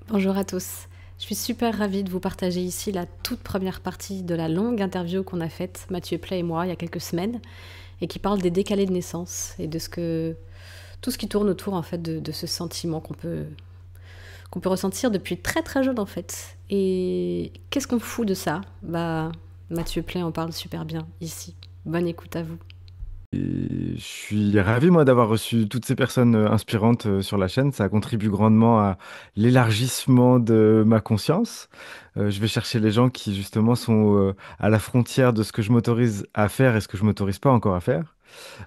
Bonjour à tous. Je suis super ravie de vous partager ici la toute première partie de la longue interview qu'on a faite, Mathieu Play et moi, il y a quelques semaines, et qui parle des décalés de naissance et de tout ce qui tourne autour en fait de ce sentiment qu'on peut ressentir depuis très très jeune en fait. Et qu'est-ce qu'on fout de ça? Mathieu Play en parle super bien ici. Bonne écoute à vous. Et je suis ravi, moi, d'avoir reçu toutes ces personnes inspirantes sur la chaîne. Ça contribue grandement à l'élargissement de ma conscience. Je vais chercher les gens qui, justement, sont à la frontière de ce que je m'autorise à faire et ce que je m'autorise pas encore à faire.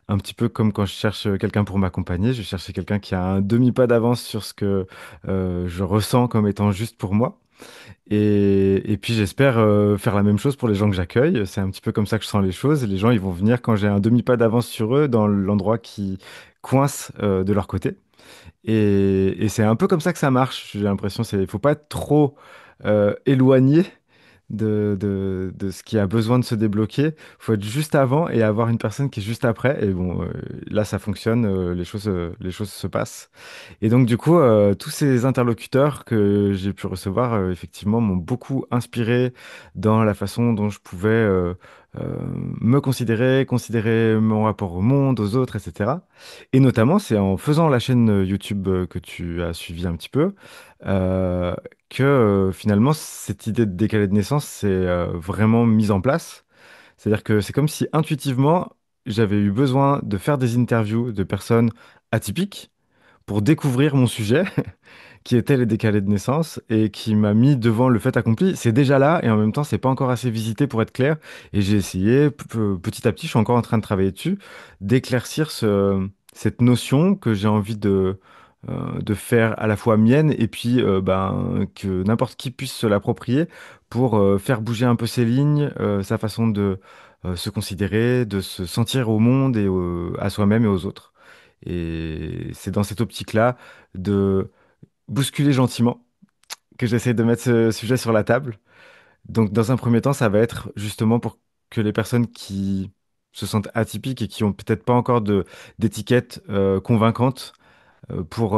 Un petit peu comme quand je cherche quelqu'un pour m'accompagner. Je vais chercher quelqu'un qui a un demi-pas d'avance sur ce que je ressens comme étant juste pour moi. Et puis j'espère faire la même chose pour les gens que j'accueille. C'est un petit peu comme ça que je sens les choses. Les gens, ils vont venir quand j'ai un demi-pas d'avance sur eux dans l'endroit qui coince de leur côté. Et c'est un peu comme ça que ça marche. J'ai l'impression, il faut pas être trop éloigné de ce qui a besoin de se débloquer. Il faut être juste avant et avoir une personne qui est juste après. Et bon, là, ça fonctionne, les choses se passent. Et donc, du coup, tous ces interlocuteurs que j'ai pu recevoir, effectivement, m'ont beaucoup inspiré dans la façon dont je pouvais me considérer, considérer mon rapport au monde, aux autres, etc. Et notamment, c'est en faisant la chaîne YouTube que tu as suivi un petit peu, euh, que finalement, cette idée de décalé de naissance s'est vraiment mise en place. C'est-à-dire que c'est comme si intuitivement, j'avais eu besoin de faire des interviews de personnes atypiques pour découvrir mon sujet, qui était les décalés de naissance, et qui m'a mis devant le fait accompli. C'est déjà là, et en même temps, c'est pas encore assez visité pour être clair. Et j'ai essayé, petit à petit, je suis encore en train de travailler dessus, d'éclaircir cette notion que j'ai envie de faire à la fois mienne, et puis que n'importe qui puisse se l'approprier pour faire bouger un peu ses lignes, sa façon de se considérer, de se sentir au monde et à soi-même et aux autres. Et c'est dans cette optique-là de bousculer gentiment que j'essaie de mettre ce sujet sur la table. Donc, dans un premier temps, ça va être justement pour que les personnes qui se sentent atypiques et qui ont peut-être pas encore d'étiquette convaincante pour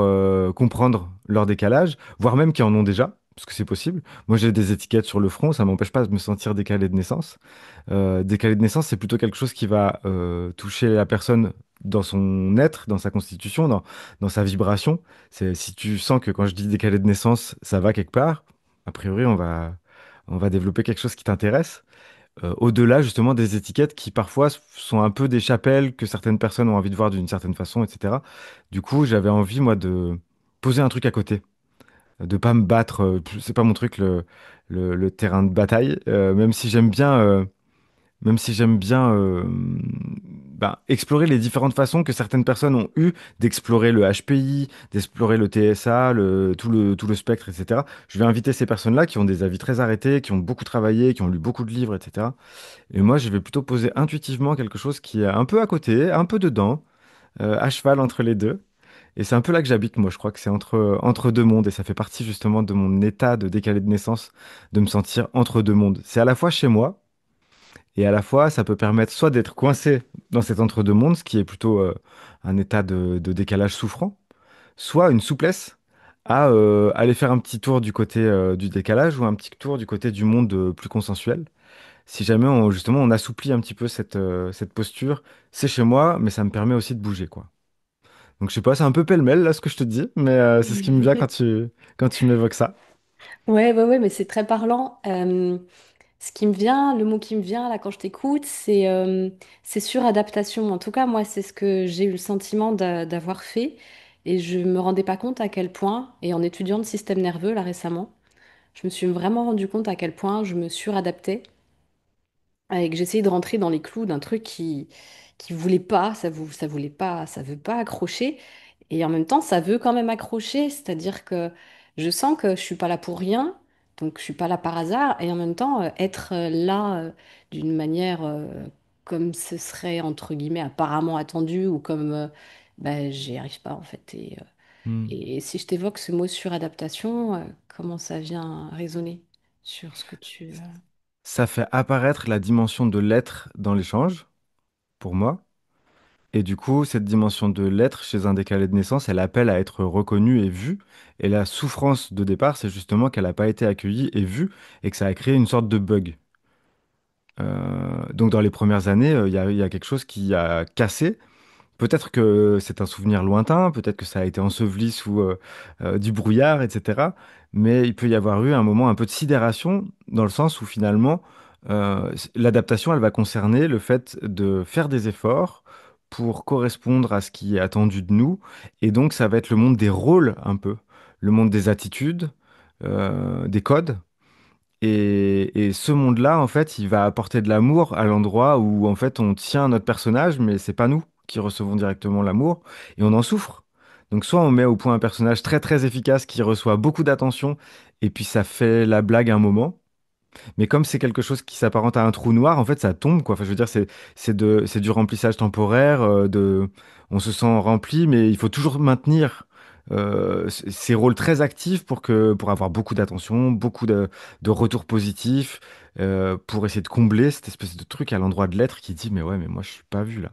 comprendre leur décalage, voire même qui en ont déjà, parce que c'est possible. Moi, j'ai des étiquettes sur le front, ça m'empêche pas de me sentir décalé de naissance. Décalé de naissance, c'est plutôt quelque chose qui va toucher la personne dans son être, dans sa constitution, dans sa vibration. C'est, si tu sens que quand je dis décalé de naissance, ça va quelque part, a priori, on va développer quelque chose qui t'intéresse. Au-delà justement des étiquettes qui parfois sont un peu des chapelles que certaines personnes ont envie de voir d'une certaine façon, etc. Du coup, j'avais envie, moi, de poser un truc à côté, de pas me battre. C'est pas mon truc, le terrain de bataille, même si j'aime bien explorer les différentes façons que certaines personnes ont eues d'explorer le HPI, d'explorer le TSA, tout le spectre, etc. Je vais inviter ces personnes-là qui ont des avis très arrêtés, qui ont beaucoup travaillé, qui ont lu beaucoup de livres, etc. Et moi, je vais plutôt poser intuitivement quelque chose qui est un peu à côté, un peu dedans, à cheval entre les deux. Et c'est un peu là que j'habite, moi. Je crois que c'est entre deux mondes. Et ça fait partie justement de mon état de décalé de naissance, de me sentir entre deux mondes. C'est à la fois chez moi, et à la fois, ça peut permettre soit d'être coincé dans cet entre-deux-mondes, ce qui est plutôt un état de décalage souffrant, soit une souplesse à aller faire un petit tour du côté du décalage ou un petit tour du côté du monde plus consensuel. Si jamais justement on assouplit un petit peu cette posture, c'est chez moi, mais ça me permet aussi de bouger, quoi. Donc je sais pas, c'est un peu pêle-mêle là ce que je te dis, mais c'est ce qui me vient quand tu m'évoques ça. Ouais, ouais, ouais, mais c'est très parlant. Ce qui me vient, le mot qui me vient là quand je t'écoute, c'est suradaptation. En tout cas, moi, c'est ce que j'ai eu le sentiment d'avoir fait. Et je me rendais pas compte à quel point, et en étudiant le système nerveux là récemment, je me suis vraiment rendu compte à quel point je me suradaptais et que j'essayais de rentrer dans les clous d'un truc qui voulait pas, ça voulait pas, ça veut pas accrocher. Et en même temps, ça veut quand même accrocher, c'est-à-dire que je sens que je suis pas là pour rien, donc je suis pas là par hasard, et en même temps, être là d'une manière comme ce serait entre guillemets apparemment attendu ou comme ben, j'y arrive pas en fait. Hmm. Et si je t'évoque ce mot suradaptation, comment ça vient résonner sur ce que tu... Ça fait apparaître la dimension de l'être dans l'échange, pour moi. Et du coup, cette dimension de l'être chez un décalé de naissance, elle appelle à être reconnue et vue. Et la souffrance de départ, c'est justement qu'elle n'a pas été accueillie et vue et que ça a créé une sorte de bug. Donc dans les premières années, il y a quelque chose qui a cassé. Peut-être que c'est un souvenir lointain, peut-être que ça a été enseveli sous du brouillard, etc. Mais il peut y avoir eu un moment un peu de sidération, dans le sens où finalement, l'adaptation, elle va concerner le fait de faire des efforts pour correspondre à ce qui est attendu de nous. Et donc, ça va être le monde des rôles un peu, le monde des attitudes, des codes. Et ce monde-là, en fait, il va apporter de l'amour à l'endroit où, en fait, on tient notre personnage, mais c'est pas nous qui recevons directement l'amour, et on en souffre. Donc, soit on met au point un personnage très très efficace qui reçoit beaucoup d'attention, et puis ça fait la blague un moment, mais comme c'est quelque chose qui s'apparente à un trou noir, en fait, ça tombe, quoi. Enfin, je veux dire, c'est du remplissage temporaire, on se sent rempli, mais il faut toujours maintenir ces rôles très actifs pour avoir beaucoup d'attention, beaucoup de retours positifs, pour essayer de combler cette espèce de truc à l'endroit de l'être qui dit, mais ouais, mais moi, je suis pas vu là.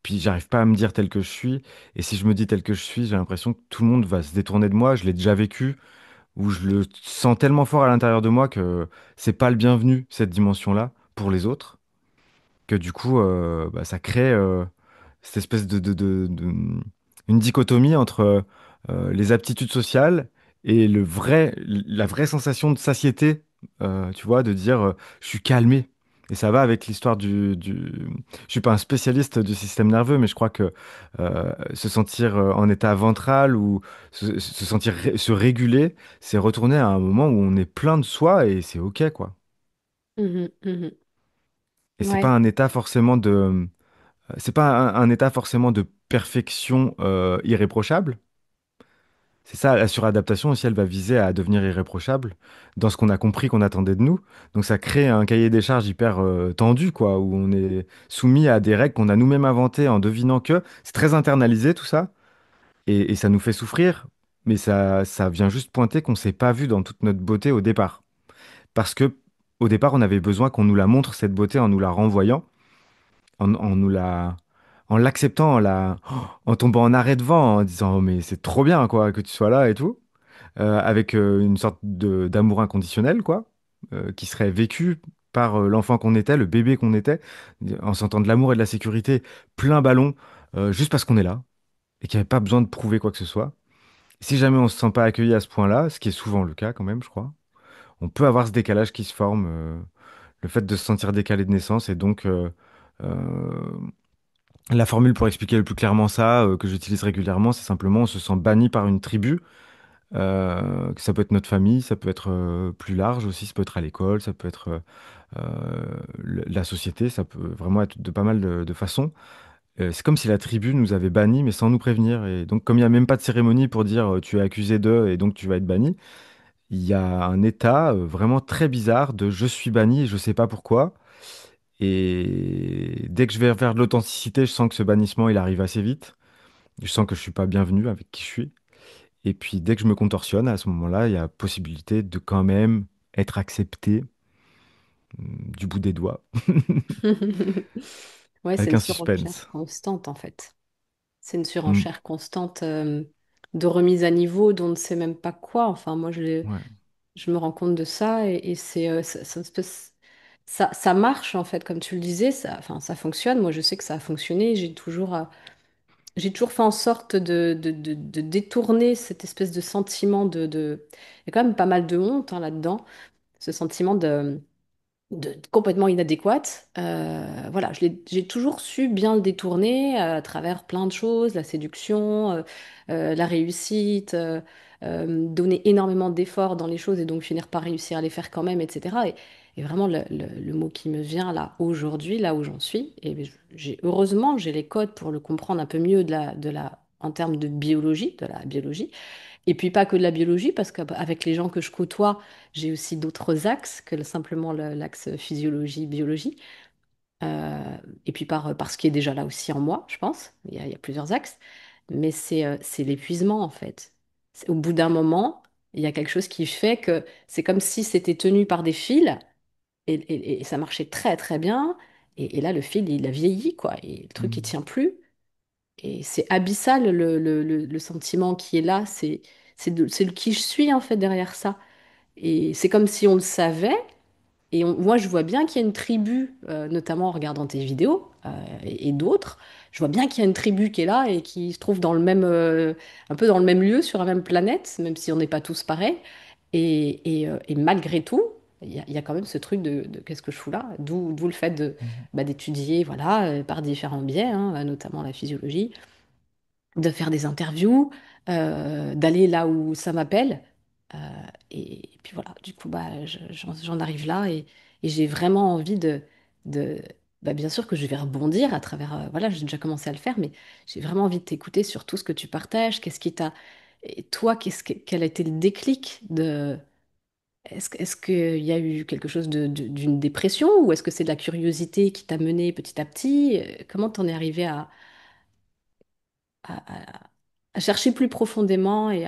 Puis j'arrive pas à me dire tel que je suis, et si je me dis tel que je suis, j'ai l'impression que tout le monde va se détourner de moi. Je l'ai déjà vécu où je le sens tellement fort à l'intérieur de moi que c'est pas le bienvenu, cette dimension-là, pour les autres, que du coup, bah, ça crée cette espèce une dichotomie entre les aptitudes sociales et la vraie sensation de satiété, tu vois, de dire je suis calmé. Et ça va avec l'histoire Je suis pas un spécialiste du système nerveux, mais je crois que se sentir en état ventral ou se sentir se réguler, c'est retourner à un moment où on est plein de soi et c'est OK, quoi. Mhm, mhm. Et c'est pas Ouais. un état forcément c'est pas un état forcément de perfection irréprochable. C'est ça, la suradaptation aussi, elle va viser à devenir irréprochable dans ce qu'on a compris qu'on attendait de nous. Donc ça crée un cahier des charges hyper tendu, quoi, où on est soumis à des règles qu'on a nous-mêmes inventées en devinant que c'est très internalisé tout ça, et ça nous fait souffrir, mais ça vient juste pointer qu'on s'est pas vu dans toute notre beauté au départ. Parce que au départ, on avait besoin qu'on nous la montre, cette beauté, en nous la renvoyant, en nous la en l'acceptant, en tombant en arrêt devant, en disant oh, mais c'est trop bien quoi que tu sois là et tout, avec une sorte d'amour inconditionnel quoi, qui serait vécu par l'enfant qu'on était, le bébé qu'on était, en sentant de l'amour et de la sécurité plein ballon, juste parce qu'on est là et qu'il n'y avait pas besoin de prouver quoi que ce soit. Si jamais on se sent pas accueilli à ce point-là, ce qui est souvent le cas quand même, je crois, on peut avoir ce décalage qui se forme, le fait de se sentir décalé de naissance et donc euh, la formule pour expliquer le plus clairement ça, que j'utilise régulièrement, c'est simplement on se sent banni par une tribu. Que ça peut être notre famille, ça peut être plus large aussi, ça peut être à l'école, ça peut être la société, ça peut vraiment être de pas mal de façons. C'est comme si la tribu nous avait bannis, mais sans nous prévenir. Et donc, comme il n'y a même pas de cérémonie pour dire tu es accusé de et donc tu vas être banni, il y a un état vraiment très bizarre de je suis banni et je sais pas pourquoi. Et dès que je vais vers de l'authenticité, je sens que ce bannissement, il arrive assez vite. Je sens que je suis pas bienvenu avec qui je suis. Et puis dès que je me contorsionne, à ce moment-là, il y a possibilité de quand même être accepté du bout des doigts, Ouais, c'est avec une un surenchère suspense. constante en fait. C'est une Mm. surenchère constante de remise à niveau dont on ne sait même pas quoi. Enfin, Ouais. je me rends compte de ça et c'est ça marche en fait, comme tu le disais, enfin, ça fonctionne. Moi, je sais que ça a fonctionné. J'ai toujours fait en sorte de détourner cette espèce de sentiment Il y a quand même pas mal de honte hein, là-dedans, ce sentiment complètement inadéquate. Voilà, j'ai toujours su bien le détourner à travers plein de choses, la séduction, la réussite, donner énormément d'efforts dans les choses et donc finir par réussir à les faire quand même, etc. Et vraiment, le mot qui me vient là aujourd'hui, là où j'en suis, et heureusement, j'ai les codes pour le comprendre un peu mieux en termes de biologie, de la biologie. Et puis pas que de la biologie, parce qu'avec les gens que je côtoie, j'ai aussi d'autres axes que simplement l'axe physiologie-biologie. Euh, et puis par ce qui est déjà là aussi en moi, je pense. Il y a plusieurs axes. Mais c'est l'épuisement, en fait. Au bout d'un moment, il y a quelque chose qui fait que c'est comme si c'était tenu par des fils et ça marchait très, très bien. Et là, le fil, il a vieilli, quoi. Et le truc, il Mm. tient plus. et c'est abyssal le sentiment qui est là. C'est le qui je suis en fait derrière ça. Et c'est comme si on le savait. Et moi, je vois bien qu'il y a une tribu, notamment en regardant tes vidéos et d'autres. Je vois bien qu'il y a une tribu qui est là et qui se trouve dans le même, un peu dans le même lieu, sur la même planète, même si on n'est pas tous pareils. Et malgré tout, il y a quand même ce truc de qu'est-ce que je fous là? D'où le fait Mhm. d'étudier voilà, par différents biais, hein, notamment la physiologie, de faire des interviews, d'aller là où ça m'appelle. Euh, et puis voilà, du coup, j'en arrive là et j'ai vraiment envie de bien sûr que je vais rebondir à travers, voilà, j'ai déjà commencé à le faire, mais j'ai vraiment envie de t'écouter sur tout ce que tu partages, qu'est-ce qui t'a, et toi, quel a été le déclic est-ce qu'il y a eu quelque chose d'une dépression ou est-ce que c'est de la curiosité qui t'a mené petit à petit? Comment t'en es arrivé à- à chercher plus profondément et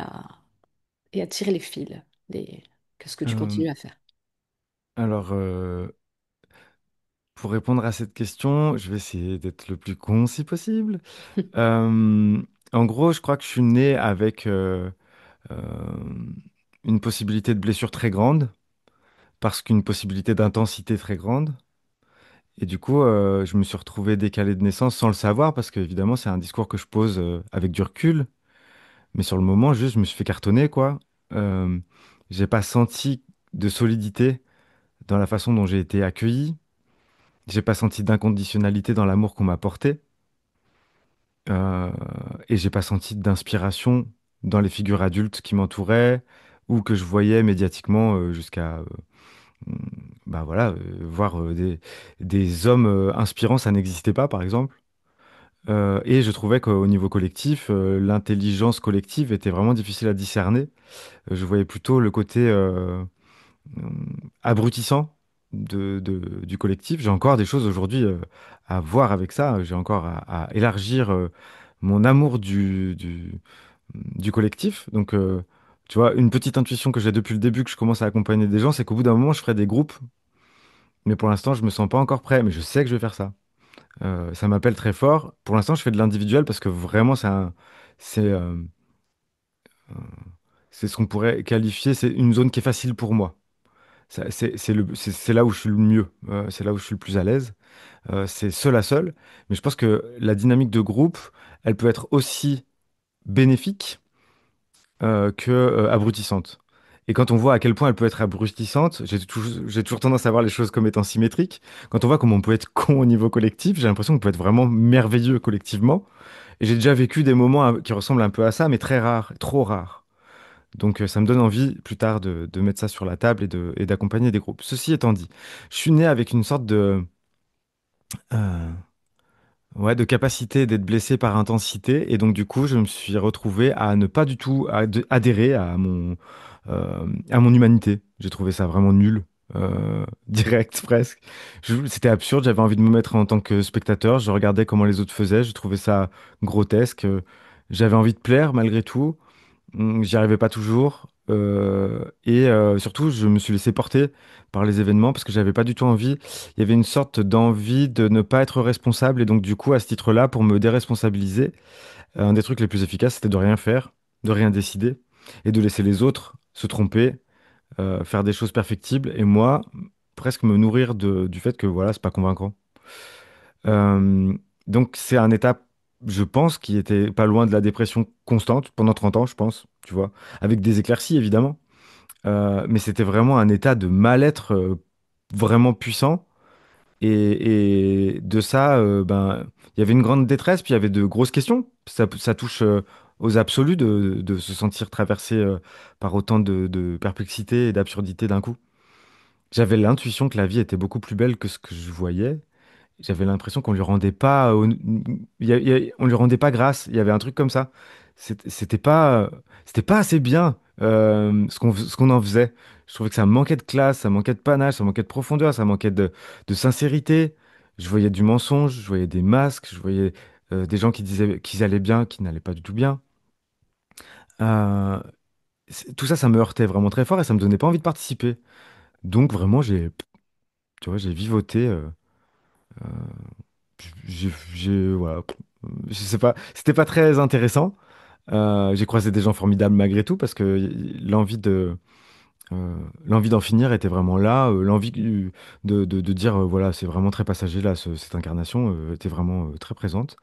à tirer les fils des... Qu'est-ce que tu Euh, continues à faire? alors, pour répondre à cette question, je vais essayer d'être le plus concis possible. Euh, En gros, je crois que je suis né avec euh, une possibilité de blessure très grande, parce qu'une possibilité d'intensité très grande. Et du coup, je me suis retrouvé décalé de naissance sans le savoir, parce qu'évidemment, c'est un discours que je pose avec du recul. Mais sur le moment, juste, je me suis fait cartonner, quoi. Euh, j'ai pas senti de solidité dans la façon dont j'ai été accueilli. J'ai pas senti d'inconditionnalité dans l'amour qu'on m'a porté. Euh, et j'ai pas senti d'inspiration dans les figures adultes qui m'entouraient ou que je voyais médiatiquement jusqu'à mm, bah voilà, voir des hommes inspirants, ça n'existait pas, par exemple. Et je trouvais qu'au niveau collectif, l'intelligence collective était vraiment difficile à discerner. Je voyais plutôt le côté euh, abrutissant du collectif. J'ai encore des choses aujourd'hui à voir avec ça. J'ai encore à élargir mon amour du collectif. Donc, tu vois, une petite intuition que j'ai depuis le début que je commence à accompagner des gens, c'est qu'au bout d'un moment, je ferai des groupes. Mais pour l'instant, je me sens pas encore prêt. Mais je sais que je vais faire ça. Ça m'appelle très fort. Pour l'instant, je fais de l'individuel parce que vraiment, c'est, euh, c'est ce qu'on pourrait qualifier, c'est une zone qui est facile pour moi. C'est là où je suis le mieux, c'est là où je suis le plus à l'aise. C'est seul à seul. Mais je pense que la dynamique de groupe, elle peut être aussi bénéfique que abrutissante. Et quand on voit à quel point elle peut être abrutissante, j'ai toujours tendance à voir les choses comme étant symétriques. Quand on voit comment on peut être con au niveau collectif, j'ai l'impression qu'on peut être vraiment merveilleux collectivement. Et j'ai déjà vécu des moments qui ressemblent un peu à ça, mais très rares, trop rares. Donc ça me donne envie plus tard de mettre ça sur la table et d'accompagner des groupes. Ceci étant dit, je suis né avec une sorte euh, ouais, de capacité d'être blessé par intensité. Et donc du coup, je me suis retrouvé à ne pas du tout adhérer à mon humanité. J'ai trouvé ça vraiment nul. Direct presque. C'était absurde, j'avais envie de me mettre en tant que spectateur, je regardais comment les autres faisaient, je trouvais ça grotesque, j'avais envie de plaire malgré tout. J'y arrivais pas toujours. Surtout, je me suis laissé porter par les événements parce que j'avais pas du tout envie. Il y avait une sorte d'envie de ne pas être responsable. Et donc, du coup, à ce titre-là, pour me déresponsabiliser, un des trucs les plus efficaces, c'était de rien faire, de rien décider et de laisser les autres se tromper, faire des choses perfectibles. Et moi, presque me nourrir du fait que voilà, c'est pas convaincant. Euh, donc, c'est un état, je pense, qui était pas loin de la dépression constante pendant 30 ans, je pense, tu vois, avec des éclaircies, évidemment. Mais c'était vraiment un état de mal-être vraiment puissant. Et de ça, ben, il y avait une grande détresse, puis il y avait de grosses questions. Ça touche aux absolus de se sentir traversé par autant de perplexité et d'absurdité d'un coup. J'avais l'intuition que la vie était beaucoup plus belle que ce que je voyais. J'avais l'impression qu'on lui rendait pas, on lui rendait pas grâce. Il y avait un truc comme ça. C'était pas assez bien ce qu'on en faisait. Je trouvais que ça manquait de classe, ça manquait de panache, ça manquait de profondeur, ça manquait de sincérité. Je voyais du mensonge, je voyais des masques, je voyais des gens qui disaient qu'ils allaient bien, qui n'allaient pas du tout bien. Euh, tout ça, ça me heurtait vraiment très fort et ça me donnait pas envie de participer. Donc vraiment, tu vois, j'ai vivoté. Voilà. Je sais pas, c'était pas très intéressant. J'ai croisé des gens formidables malgré tout parce que l'envie de l'envie d'en finir était vraiment là. L'envie de dire voilà, c'est vraiment très passager là, cette incarnation était vraiment très présente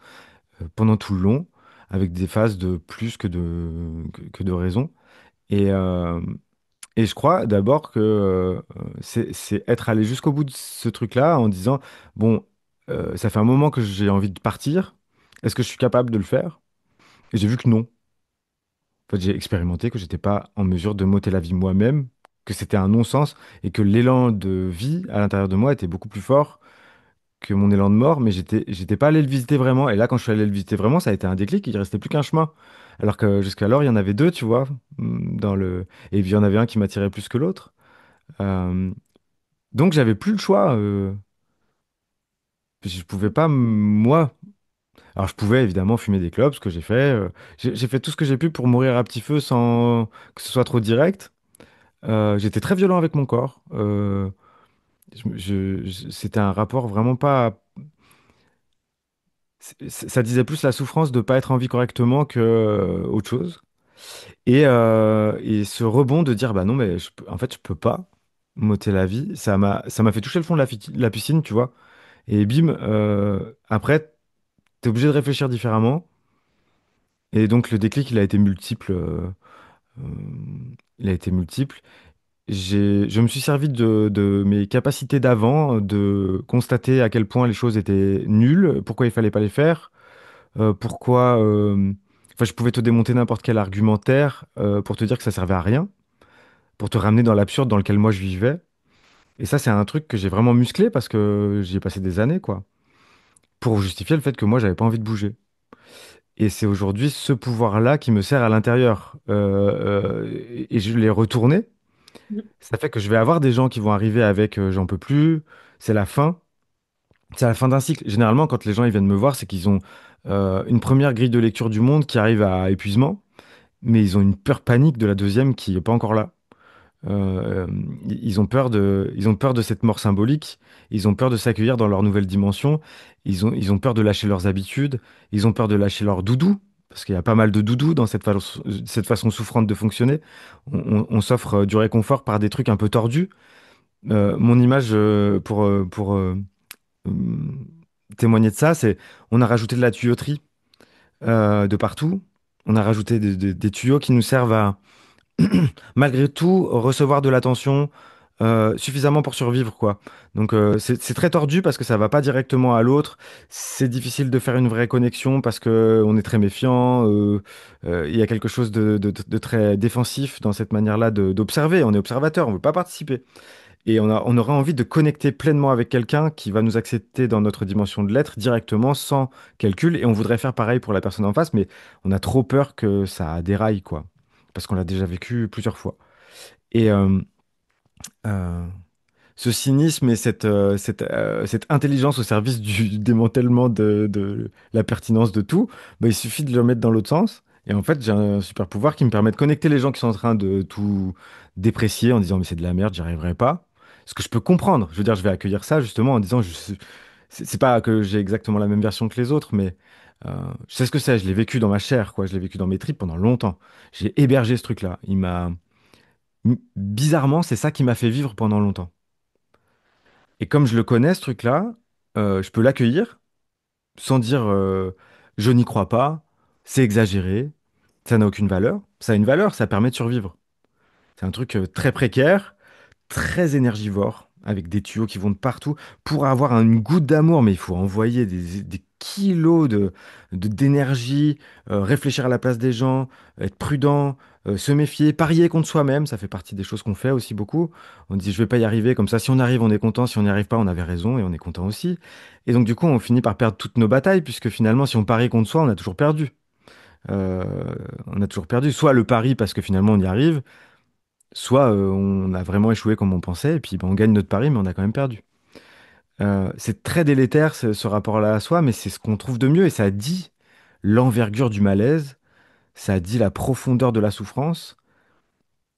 pendant tout le long, avec des phases de plus que de raison. Et, euh, et je crois d'abord que c'est être allé jusqu'au bout de ce truc-là en disant, bon, ça fait un moment que j'ai envie de partir, est-ce que je suis capable de le faire? Et j'ai vu que non. En fait, j'ai expérimenté que j'étais pas en mesure de m'ôter la vie moi-même, que c'était un non-sens et que l'élan de vie à l'intérieur de moi était beaucoup plus fort que mon élan de mort, mais j'étais pas allé le visiter vraiment. Et là, quand je suis allé le visiter vraiment, ça a été un déclic, il restait plus qu'un chemin. Alors que jusqu'alors, il y en avait deux, tu vois, dans le... Et puis il y en avait un qui m'attirait plus que l'autre. Euh, Donc j'avais plus le choix. Je pouvais pas, moi. Alors je pouvais évidemment fumer des clopes, ce que j'ai fait. J'ai fait tout ce que j'ai pu pour mourir à petit feu sans que ce soit trop direct. J'étais très violent avec mon corps. C'était un rapport vraiment pas. Ça disait plus la souffrance de pas être en vie correctement que autre chose. Et ce rebond de dire bah non mais en fait je peux pas m'ôter la vie. Ça m'a fait toucher le fond de la piscine, tu vois. Et bim, après, t'es obligé de réfléchir différemment. Et donc le déclic, il a été multiple. Euh, il a été multiple. Je me suis servi de mes capacités d'avant, de constater à quel point les choses étaient nulles, pourquoi il fallait pas les faire, pourquoi. Enfin, je pouvais te démonter n'importe quel argumentaire pour te dire que ça servait à rien, pour te ramener dans l'absurde dans lequel moi je vivais. Et ça, c'est un truc que j'ai vraiment musclé parce que j'y ai passé des années, quoi, pour justifier le fait que moi, j'avais pas envie de bouger. Et c'est aujourd'hui ce pouvoir-là qui me sert à l'intérieur. Et je l'ai retourné. Ça fait que je vais avoir des gens qui vont arriver avec j'en peux plus, c'est la fin. C'est la fin d'un cycle. Généralement, quand les gens ils viennent me voir, c'est qu'ils ont une première grille de lecture du monde qui arrive à épuisement, mais ils ont une peur panique de la deuxième qui n'est pas encore là. Euh, euh, ils ont peur de cette mort symbolique. Ils ont peur de s'accueillir dans leur nouvelle dimension. Ils ont peur de lâcher leurs habitudes. Ils ont peur de lâcher leur doudou. Parce qu'il y a pas mal de doudou dans cette façon souffrante de fonctionner. On s'offre du réconfort par des trucs un peu tordus. Mon image pour témoigner de ça, c'est on a rajouté de la tuyauterie de partout. On a rajouté des tuyaux qui nous servent à malgré tout, recevoir de l'attention suffisamment pour survivre, quoi. Donc c'est très tordu parce que ça va pas directement à l'autre. C'est difficile de faire une vraie connexion parce que on est très méfiant. Il y a quelque chose de très défensif dans cette manière-là d'observer. On est observateur, on veut pas participer. Et on aura envie de connecter pleinement avec quelqu'un qui va nous accepter dans notre dimension de l'être directement, sans calcul. Et on voudrait faire pareil pour la personne en face, mais on a trop peur que ça déraille, quoi. Parce qu'on l'a déjà vécu plusieurs fois. Et euh, ce cynisme et cette intelligence au service du démantèlement de la pertinence de tout, bah, il suffit de le mettre dans l'autre sens. Et en fait, j'ai un super pouvoir qui me permet de connecter les gens qui sont en train de tout déprécier en disant mais c'est de la merde, j'y arriverai pas. Ce que je peux comprendre. Je veux dire, je vais accueillir ça justement en disant c'est pas que j'ai exactement la même version que les autres, mais je sais ce que c'est. Je l'ai vécu dans ma chair, quoi. Je l'ai vécu dans mes tripes pendant longtemps. J'ai hébergé ce truc-là. Bizarrement, c'est ça qui m'a fait vivre pendant longtemps. Et comme je le connais, ce truc-là, je peux l'accueillir sans dire je n'y crois pas, c'est exagéré, ça n'a aucune valeur. Ça a une valeur, ça permet de survivre. C'est un truc très précaire, très énergivore, avec des tuyaux qui vont de partout. Pour avoir une goutte d'amour, mais il faut envoyer des kilos d'énergie, réfléchir à la place des gens, être prudent, se méfier, parier contre soi-même. Ça fait partie des choses qu'on fait aussi beaucoup. On dit, je vais pas y arriver. Comme ça, si on arrive, on est content. Si on n'y arrive pas, on avait raison et on est content aussi. Et donc, du coup, on finit par perdre toutes nos batailles, puisque finalement, si on parie contre soi, on a toujours perdu. Euh, on a toujours perdu. Soit le pari parce que finalement, on y arrive, soit on a vraiment échoué comme on pensait, et puis ben, on gagne notre pari, mais on a quand même perdu. C'est très délétère ce rapport-là à soi, mais c'est ce qu'on trouve de mieux, et ça dit l'envergure du malaise, ça dit la profondeur de la souffrance,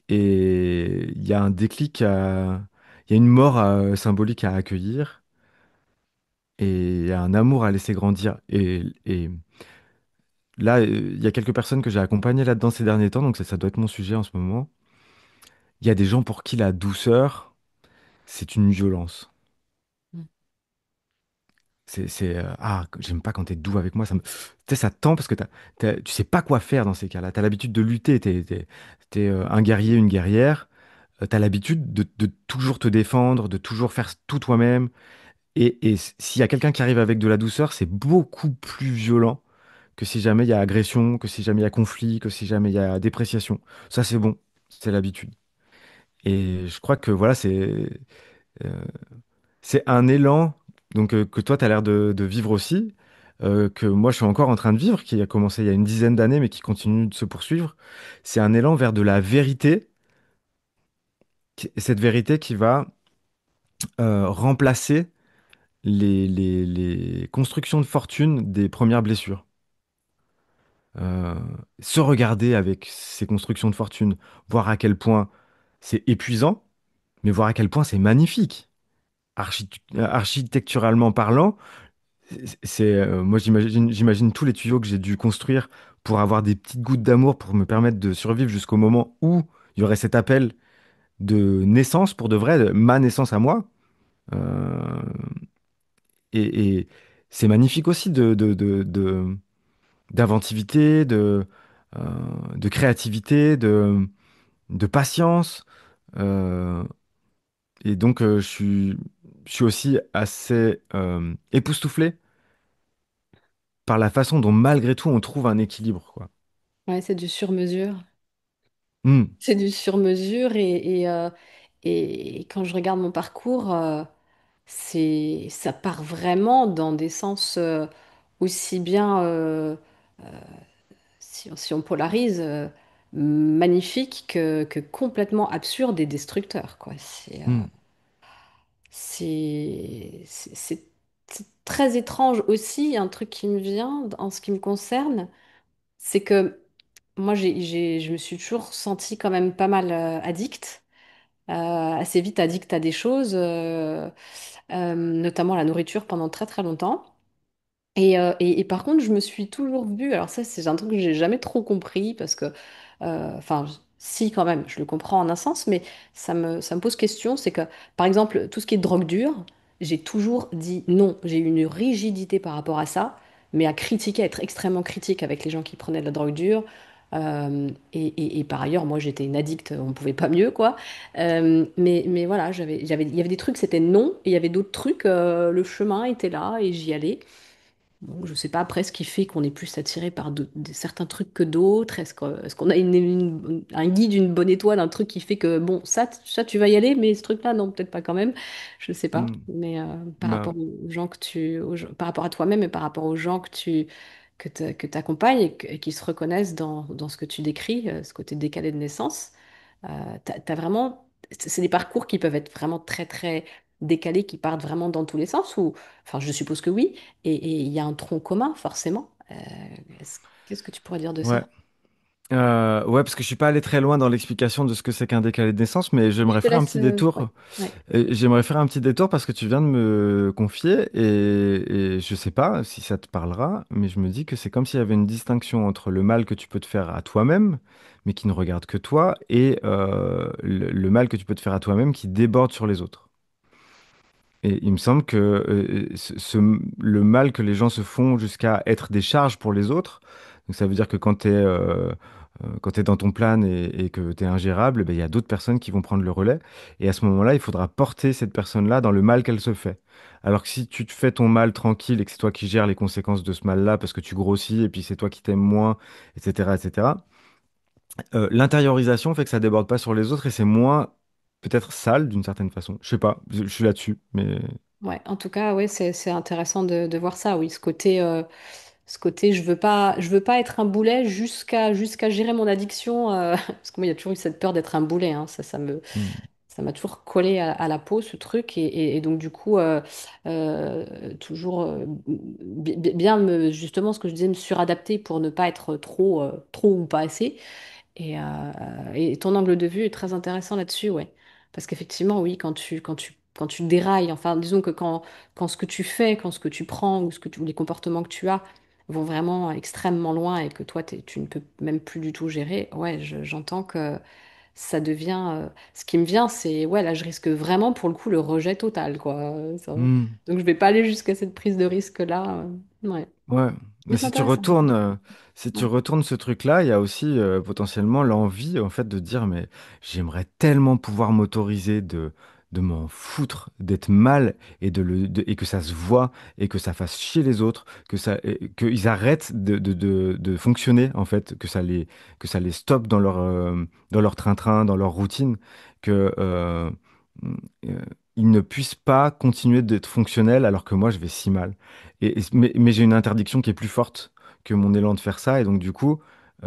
et il y a un déclic, il y a une mort symbolique à accueillir, et un amour à laisser grandir. Et là, il y a quelques personnes que j'ai accompagnées là-dedans ces derniers temps, donc ça doit être mon sujet en ce moment. Il y a des gens pour qui la douceur, c'est une violence. Mm. J'aime pas quand t'es doux avec moi, tu sais, ça tend parce que tu sais pas quoi faire dans ces cas-là. T'as l'habitude de lutter, t'es, un guerrier, une guerrière. T'as l'habitude de toujours te défendre, de toujours faire tout toi-même. Et s'il y a quelqu'un qui arrive avec de la douceur, c'est beaucoup plus violent que si jamais il y a agression, que si jamais il y a conflit, que si jamais il y a dépréciation. Ça, c'est bon, c'est l'habitude. Et je crois que voilà, euh, c'est un élan donc, que toi, tu as l'air de vivre aussi, que moi, je suis encore en train de vivre, qui a commencé il y a une dizaine d'années, mais qui continue de se poursuivre. C'est un élan vers de la vérité, cette vérité qui va remplacer les constructions de fortune des premières blessures. Euh, Se regarder avec ces constructions de fortune, voir à quel point c'est épuisant, mais voir à quel point c'est magnifique. Architecturalement parlant, moi j'imagine tous les tuyaux que j'ai dû construire pour avoir des petites gouttes d'amour pour me permettre de survivre jusqu'au moment où il y aurait cet appel de naissance pour de vrai, de ma naissance à moi. Euh, et c'est magnifique aussi d'inventivité, euh, de créativité, de patience. Euh, et donc, je suis aussi assez époustouflé par la façon dont, malgré tout, on trouve un équilibre, quoi. Ouais, c'est du sur-mesure. Hmm, C'est du sur-mesure et quand je regarde mon parcours, ça part vraiment dans des sens aussi bien, si on polarise, magnifiques que complètement absurdes et destructeurs, quoi. hmm, C'est très étrange aussi, un truc qui me vient en ce qui me concerne, c'est que moi, je me suis toujours sentie quand même pas mal addict, assez vite addict à des choses, notamment la nourriture pendant très très longtemps. Et par contre, je me suis toujours vue, alors ça c'est un truc que j'ai jamais trop compris parce que, enfin, si quand même, je le comprends en un sens, mais ça me pose question, c'est que par exemple, tout ce qui est drogue dure, j'ai toujours dit non, j'ai eu une rigidité par rapport à ça, mais à critiquer, à être extrêmement critique avec les gens qui prenaient de la drogue dure. Et par ailleurs, moi j'étais une addict, on pouvait pas mieux quoi. Mais voilà, il y avait des trucs, c'était non, et il y avait d'autres trucs, le chemin était là et j'y allais. Bon, je sais pas après ce qui fait qu'on est plus attiré par certains trucs que d'autres. Est-ce qu'on a un guide, une bonne étoile, un truc qui fait que bon, ça tu vas y aller, mais ce truc-là, non, peut-être pas quand même. Je sais pas. hmm. Mais par Ben, rapport aux gens par rapport à toi-même et par rapport aux gens que tu accompagnes et qui se reconnaissent dans ce que tu décris, ce côté décalé de naissance, t'as vraiment. C'est des parcours qui peuvent être vraiment très très décalés, qui partent vraiment dans tous les sens, ou enfin je suppose que oui. Et il y a un tronc commun, forcément. Qu'est-ce que tu pourrais dire de ouais. ça? Ouais, parce que je suis pas allé très loin dans l'explication de ce que c'est qu'un décalé de naissance, mais Je j'aimerais te faire un laisse. petit Ouais, détour. ouais. J'aimerais faire un petit détour parce que tu viens de me confier et je sais pas si ça te parlera, mais je me dis que c'est comme s'il y avait une distinction entre le mal que tu peux te faire à toi-même, mais qui ne regarde que toi, et le mal que tu peux te faire à toi-même qui déborde sur les autres. Et il me semble que le mal que les gens se font jusqu'à être des charges pour les autres, donc ça veut dire que quand tu es dans ton plan et que tu es ingérable, ben, il y a d'autres personnes qui vont prendre le relais. Et à ce moment-là, il faudra porter cette personne-là dans le mal qu'elle se fait. Alors que si tu te fais ton mal tranquille et que c'est toi qui gères les conséquences de ce mal-là parce que tu grossis et puis c'est toi qui t'aimes moins, etc., etc., l'intériorisation fait que ça déborde pas sur les autres et c'est moins peut-être sale d'une certaine façon. Je sais pas, je suis là-dessus, mais... Ouais, en tout cas, ouais, c'est intéressant de voir ça, oui, ce côté, je veux pas être un boulet jusqu'à gérer mon addiction, parce que moi, il y a toujours eu cette peur d'être un boulet, hein, Hmm. ça m'a toujours collé à la peau, ce truc, et donc du coup, toujours bien justement, ce que je disais, me suradapter pour ne pas être trop ou pas assez. Et ton angle de vue est très intéressant là-dessus, ouais. Parce qu'effectivement, oui, quand quand tu dérailles. Enfin, disons que quand ce que tu fais, quand ce que tu prends ou les comportements que tu as vont vraiment extrêmement loin et que toi, tu ne peux même plus du tout gérer, ouais, j'entends que ça devient. Ce qui me vient, c'est, ouais, là, je risque vraiment pour le coup le rejet total, quoi. Hmm. Donc, je vais pas aller jusqu'à cette prise de risque-là. Ouais. Ouais, Mais mais c'est intéressant. si tu Ouais. retournes ce truc-là, il y a aussi potentiellement l'envie en fait de dire mais j'aimerais tellement pouvoir m'autoriser de m'en foutre, d'être mal et et que ça se voit et que ça fasse chier les autres, et qu'ils arrêtent de fonctionner en fait, que ça les stoppe dans leur train-train, dans leur routine, que euh, ils ne puissent pas continuer d'être fonctionnels alors que moi je vais si mal. Mais j'ai une interdiction qui est plus forte que mon élan de faire ça. Et donc, du coup,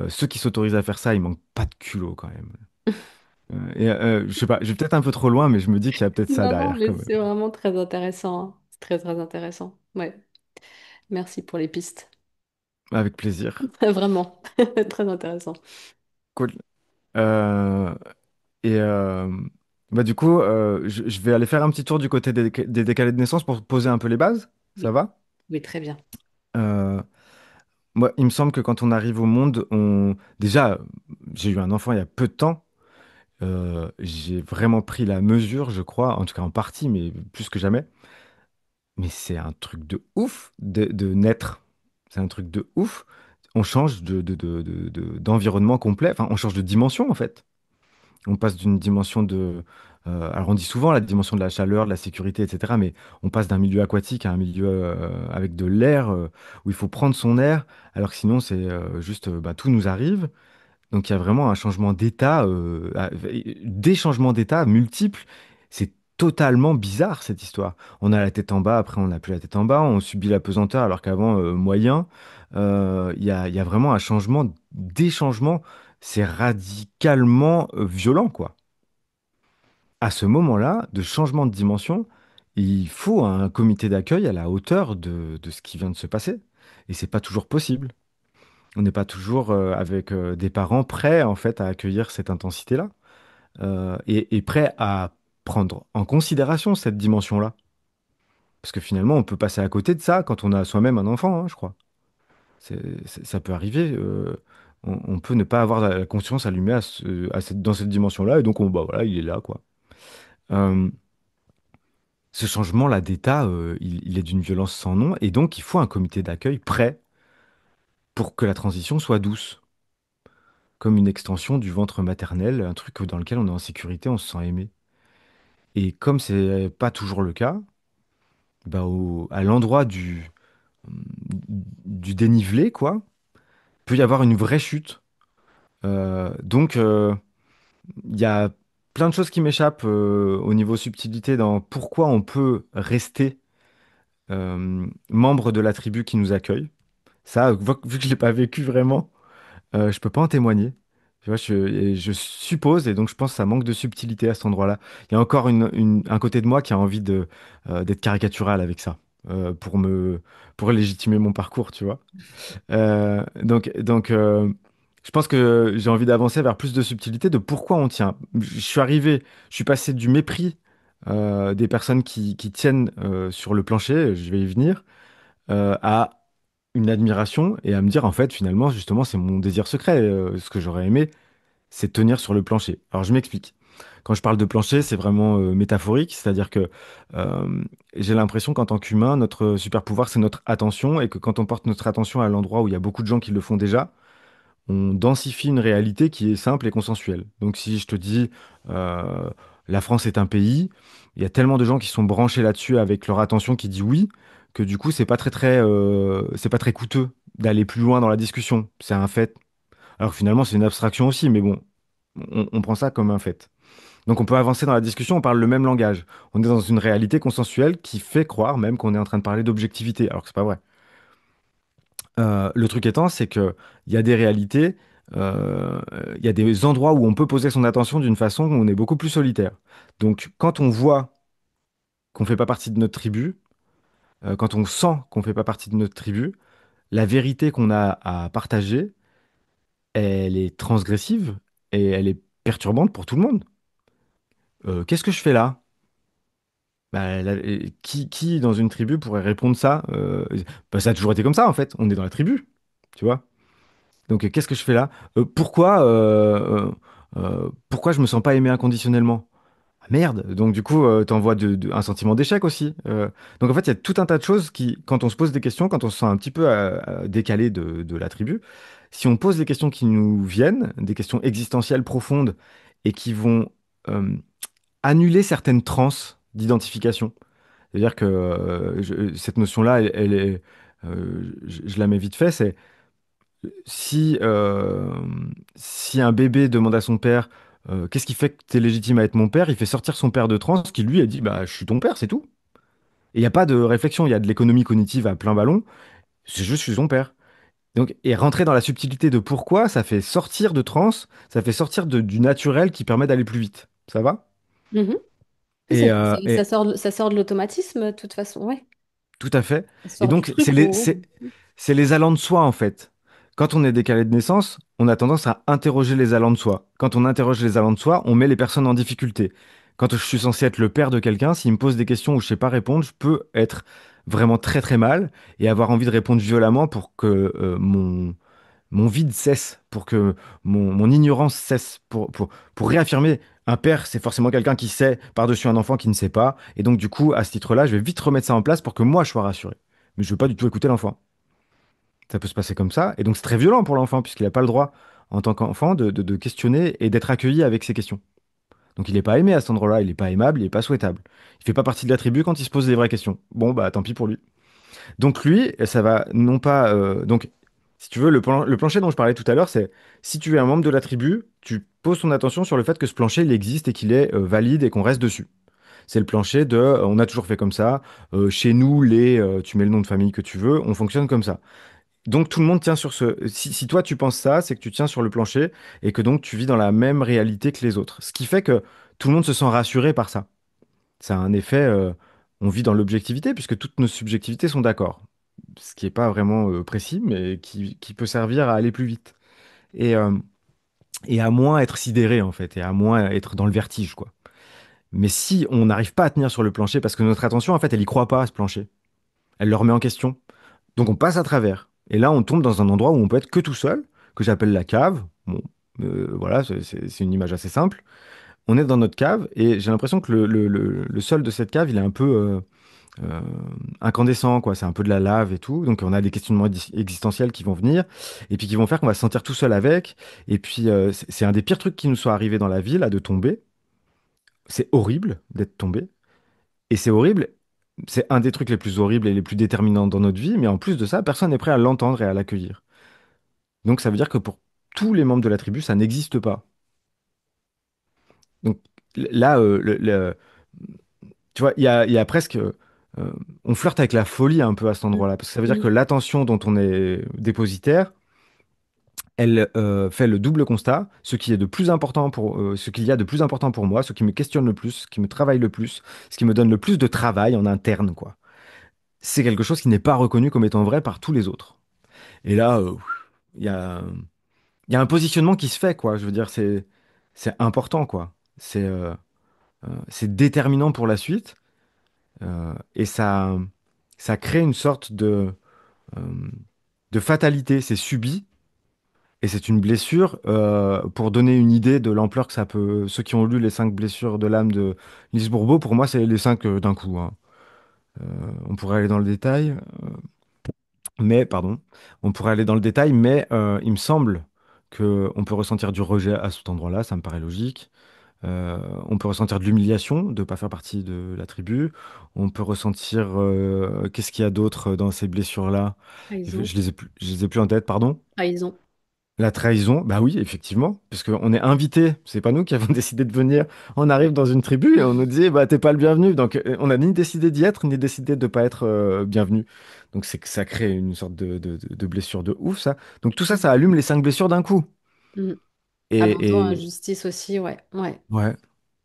ceux qui s'autorisent à faire ça, ils manquent pas de culot quand même. Je sais pas, je vais peut-être un peu trop loin, mais je me dis qu'il y a peut-être ça Non, non, derrière mais quand même. c'est vraiment très intéressant, hein. C'est très, très intéressant. Ouais. Merci pour les pistes. Avec plaisir. Vraiment. Très intéressant. Cool. Euh, et bah, du coup, je vais aller faire un petit tour du côté des décalés de naissance pour poser un peu les bases. Ça Oui. va? Oui, très bien. Euh, Moi, il me semble que quand on arrive au monde, déjà, j'ai eu un enfant il y a peu de temps. J'ai vraiment pris la mesure, je crois, en tout cas en partie, mais plus que jamais. Mais c'est un truc de ouf de naître. C'est un truc de ouf. On change d'environnement complet. Enfin, on change de dimension, en fait. On passe d'une dimension alors, on dit souvent la dimension de la chaleur, de la sécurité, etc. Mais on passe d'un milieu aquatique à un milieu avec de l'air, où il faut prendre son air, alors que sinon, c'est juste, bah, tout nous arrive. Donc il y a vraiment un changement d'état, des changements d'état multiples. C'est totalement bizarre cette histoire. On a la tête en bas, après on n'a plus la tête en bas, on subit la pesanteur alors qu'avant moyen. Il y a vraiment un changement, des changements. C'est radicalement violent, quoi. À ce moment-là, de changement de dimension, il faut un comité d'accueil à la hauteur de ce qui vient de se passer. Et c'est pas toujours possible. On n'est pas toujours avec des parents prêts en fait à accueillir cette intensité-là et prêts à prendre en considération cette dimension-là. Parce que finalement, on peut passer à côté de ça quand on a soi-même un enfant, hein, je crois. Ça peut arriver. On peut ne pas avoir la conscience allumée dans cette dimension-là et donc bah, voilà, il est là, quoi. Euh, Ce changement-là d'état, il est d'une violence sans nom et donc il faut un comité d'accueil prêt pour que la transition soit douce. Comme une extension du ventre maternel, un truc dans lequel on est en sécurité, on se sent aimé. Et comme c'est pas toujours le cas, bah à l'endroit du dénivelé, quoi, peut y avoir une vraie chute. Donc, il y a plein de choses qui m'échappent au niveau subtilité dans pourquoi on peut rester membre de la tribu qui nous accueille. Ça, vu que je l'ai pas vécu vraiment, je peux pas en témoigner. Tu vois, et je suppose, et donc je pense que ça manque de subtilité à cet endroit-là. Il y a encore un côté de moi qui a envie d'être caricatural avec ça, pour légitimer mon parcours, tu vois. Je pense que j'ai envie d'avancer vers plus de subtilité de pourquoi on tient. Je suis passé du mépris des personnes qui tiennent sur le plancher, je vais y venir, à une admiration et à me dire en fait finalement justement c'est mon désir secret, ce que j'aurais aimé c'est tenir sur le plancher. Alors je m'explique. Quand je parle de plancher, c'est vraiment métaphorique, c'est-à-dire que euh, j'ai l'impression qu'en tant qu'humain, notre super pouvoir, c'est notre attention, et que quand on porte notre attention à l'endroit où il y a beaucoup de gens qui le font déjà, on densifie une réalité qui est simple et consensuelle. Donc si je te dis euh, la France est un pays, il y a tellement de gens qui sont branchés là-dessus avec leur attention qui dit oui, que du coup c'est pas très coûteux d'aller plus loin dans la discussion. C'est un fait. Alors finalement c'est une abstraction aussi, mais bon, on prend ça comme un fait. Donc on peut avancer dans la discussion, on parle le même langage. On est dans une réalité consensuelle qui fait croire même qu'on est en train de parler d'objectivité, alors que c'est pas vrai. Le truc étant, c'est que il y a des réalités, il y a des endroits où on peut poser son attention d'une façon où on est beaucoup plus solitaire. Donc, quand on voit qu'on fait pas partie de notre tribu, quand on sent qu'on fait pas partie de notre tribu, la vérité qu'on a à partager, elle est transgressive et elle est perturbante pour tout le monde. Qu'est-ce que je fais là? Bah, qui, dans une tribu pourrait répondre ça? Bah, ça a toujours été comme ça en fait. On est dans la tribu, tu vois. Donc qu'est-ce que je fais là? Pourquoi je me sens pas aimé inconditionnellement? Ah, merde. Donc du coup, t'envoies un sentiment d'échec aussi. Donc en fait, il y a tout un tas de choses qui, quand on se pose des questions, quand on se sent un petit peu décalé de la tribu, si on pose des questions qui nous viennent, des questions existentielles profondes et qui vont euh, annuler certaines transes d'identification. C'est-à-dire que cette notion-là, elle est, je la mets vite fait, c'est si, si un bébé demande à son père qu'est-ce qui fait que tu es légitime à être mon père, il fait sortir son père de transe qui lui a dit bah je suis ton père, c'est tout. Et il n'y a pas de réflexion, il y a de l'économie cognitive à plein ballon, c'est juste je suis son père. Donc, et rentrer dans la subtilité de pourquoi, ça fait sortir de transe, ça fait sortir du naturel qui permet d'aller plus vite. Ça va? Mhm. Oui, Et, euh, ça et, sort, ça sort de l'automatisme, de toute façon, ouais. Tout à fait. Ça Et sort du donc, truc où... c'est les allants de soi, en fait. Quand on est décalé de naissance, on a tendance à interroger les allants de soi. Quand on interroge les allants de soi, on met les personnes en difficulté. Quand je suis censé être le père de quelqu'un, s'il me pose des questions où je sais pas répondre, je peux être vraiment très très mal et avoir envie de répondre violemment pour que mon vide cesse, pour que mon ignorance cesse, pour réaffirmer un père, c'est forcément quelqu'un qui sait par-dessus un enfant qui ne sait pas. Et donc, du coup, à ce titre-là, je vais vite remettre ça en place pour que moi, je sois rassuré. Mais je ne veux pas du tout écouter l'enfant. Ça peut se passer comme ça. Et donc, c'est très violent pour l'enfant, puisqu'il n'a pas le droit, en tant qu'enfant, de questionner et d'être accueilli avec ses questions. Donc, il n'est pas aimé à cet endroit-là, il n'est pas aimable, il n'est pas souhaitable. Il fait pas partie de la tribu quand il se pose des vraies questions. Bon, bah, tant pis pour lui. Donc lui, ça va non pas. Donc, si tu veux, le plancher dont je parlais tout à l'heure, c'est si tu es un membre de la tribu, tu poses ton attention sur le fait que ce plancher, il existe et qu'il est valide et qu'on reste dessus. C'est le plancher de on a toujours fait comme ça. Chez nous, tu mets le nom de famille que tu veux, on fonctionne comme ça. Donc tout le monde tient sur ce. Si toi tu penses ça, c'est que tu tiens sur le plancher et que donc tu vis dans la même réalité que les autres. Ce qui fait que tout le monde se sent rassuré par ça. Ça a un effet. On vit dans l'objectivité puisque toutes nos subjectivités sont d'accord, ce qui n'est pas vraiment précis, mais qui peut servir à aller plus vite. Et, euh, et à moins être sidéré, en fait, et à moins être dans le vertige, quoi. Mais si on n'arrive pas à tenir sur le plancher, parce que notre attention, en fait, elle y croit pas à ce plancher, elle le remet en question. Donc on passe à travers. Et là, on tombe dans un endroit où on peut être que tout seul, que j'appelle la cave. Bon, voilà, c'est une image assez simple. On est dans notre cave, et j'ai l'impression que le sol de cette cave, il est un peu euh, incandescent, quoi. C'est un peu de la lave et tout. Donc, on a des questionnements existentiels qui vont venir et puis qui vont faire qu'on va se sentir tout seul avec. Et puis, c'est un des pires trucs qui nous soit arrivé dans la vie, là, de tomber. C'est horrible d'être tombé. Et c'est horrible. C'est un des trucs les plus horribles et les plus déterminants dans notre vie. Mais en plus de ça, personne n'est prêt à l'entendre et à l'accueillir. Donc, ça veut dire que pour tous les membres de la tribu, ça n'existe pas. Donc, là, tu vois, il y a presque. On flirte avec la folie un peu à cet endroit-là, parce que ça veut dire que Mhm. l'attention dont on est dépositaire, elle fait le double constat, ce qu'il y a de plus important pour moi, ce qui me questionne le plus, ce qui me travaille le plus, ce qui me donne le plus de travail en interne, quoi. C'est quelque chose qui n'est pas reconnu comme étant vrai par tous les autres. Et là, il y a, il y a un positionnement qui se fait, quoi. Je veux dire, c'est important, quoi. C'est déterminant pour la suite. Et ça crée une sorte euh, de fatalité. C'est subi et c'est une blessure. Pour donner une idée de l'ampleur que ça peut. Ceux qui ont lu les 5 blessures de l'âme de Lise Bourbeau, pour moi, c'est les 5 d'un coup, hein. On pourrait aller dans le détail, mais pardon, on pourrait aller dans le détail, mais il me semble que on peut ressentir du rejet à cet endroit-là. Ça me paraît logique. On peut ressentir de l'humiliation de ne pas faire partie de la tribu. On peut ressentir qu'est-ce qu'il y a d'autre dans ces blessures-là? Trahison. Je les ai plus en tête, pardon. Trahison. La trahison, bah oui, effectivement, parce qu'on est invité, c'est pas nous qui avons décidé de venir. On arrive dans une tribu et on nous dit, bah t'es pas le bienvenu. Donc on n'a ni décidé d'y être, ni décidé de pas être bienvenu. Donc c'est que ça crée une sorte de blessure de ouf, ça. Donc tout ça, ça Mhm. allume les 5 blessures d'un coup. Mhm. Abandon, Et, et injustice aussi, ouais. Ouais. ouais.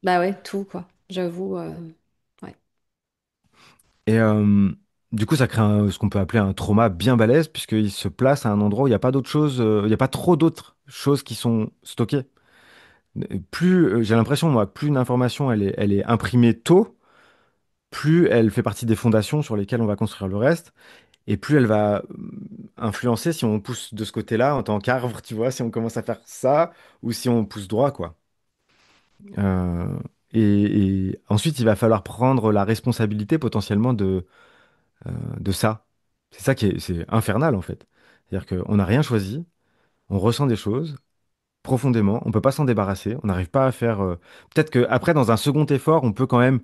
Bah ouais, tout, quoi. J'avoue. Ouais. Et du coup, ça crée ce qu'on peut appeler un trauma bien balèze, puisqu'il se place à un endroit où il n'y a pas d'autres choses, il n'y a pas trop d'autres choses qui sont stockées. Plus, j'ai l'impression, moi, plus une information elle est imprimée tôt, plus elle fait partie des fondations sur lesquelles on va construire le reste, et plus elle va influencer si on pousse de ce côté-là en tant qu'arbre, tu vois, si on commence à faire ça, ou si on pousse droit, quoi. Euh, et ensuite, il va falloir prendre la responsabilité potentiellement de ça. C'est ça c'est infernal, en fait. C'est-à-dire qu'on n'a rien choisi, on ressent des choses profondément, on peut pas s'en débarrasser, on n'arrive pas à faire... Peut-être qu'après, dans un second effort, on peut quand même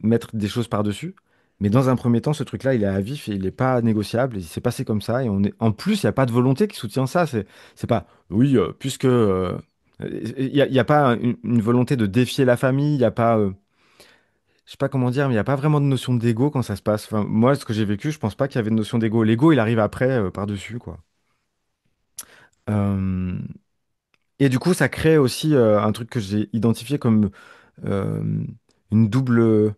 mettre des choses par-dessus. Mais dans un premier temps, ce truc-là, il est à vif et il n'est pas négociable. Il s'est passé comme ça. Et on est... En plus, il n'y a pas de volonté qui soutient ça. C'est pas, oui, puisque. Il y a pas une volonté de défier la famille. Il n'y a pas. Je sais pas comment dire, mais il n'y a pas vraiment de notion d'ego quand ça se passe. Enfin, moi, ce que j'ai vécu, je pense pas qu'il y avait de notion d'ego. L'ego, il arrive après, par-dessus, quoi. Euh, Et du coup, ça crée aussi un truc que j'ai identifié comme euh, une double,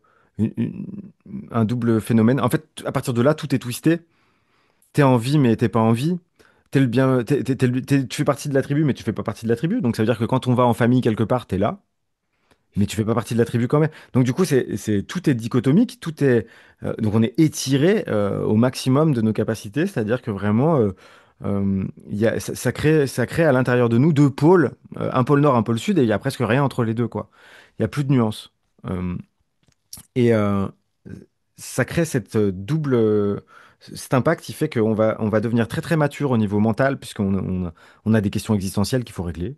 un double phénomène. En fait, à partir de là, tout est twisté. T'es en vie, mais t'es pas en vie. T'es le bien, tu fais partie de la tribu, mais tu fais pas partie de la tribu. Donc ça veut dire que quand on va en famille quelque part, t'es là, mais tu fais pas partie de la tribu quand même. Donc du coup, tout est dichotomique, donc on est étiré au maximum de nos capacités. C'est-à-dire que vraiment, ça crée à l'intérieur de nous deux pôles, un pôle nord, un pôle sud, et il y a presque rien entre les deux, quoi. Il y a plus de nuances. Euh, et ça crée cet impact qui fait on va devenir très très mature au niveau mental, on a des questions existentielles qu'il faut régler.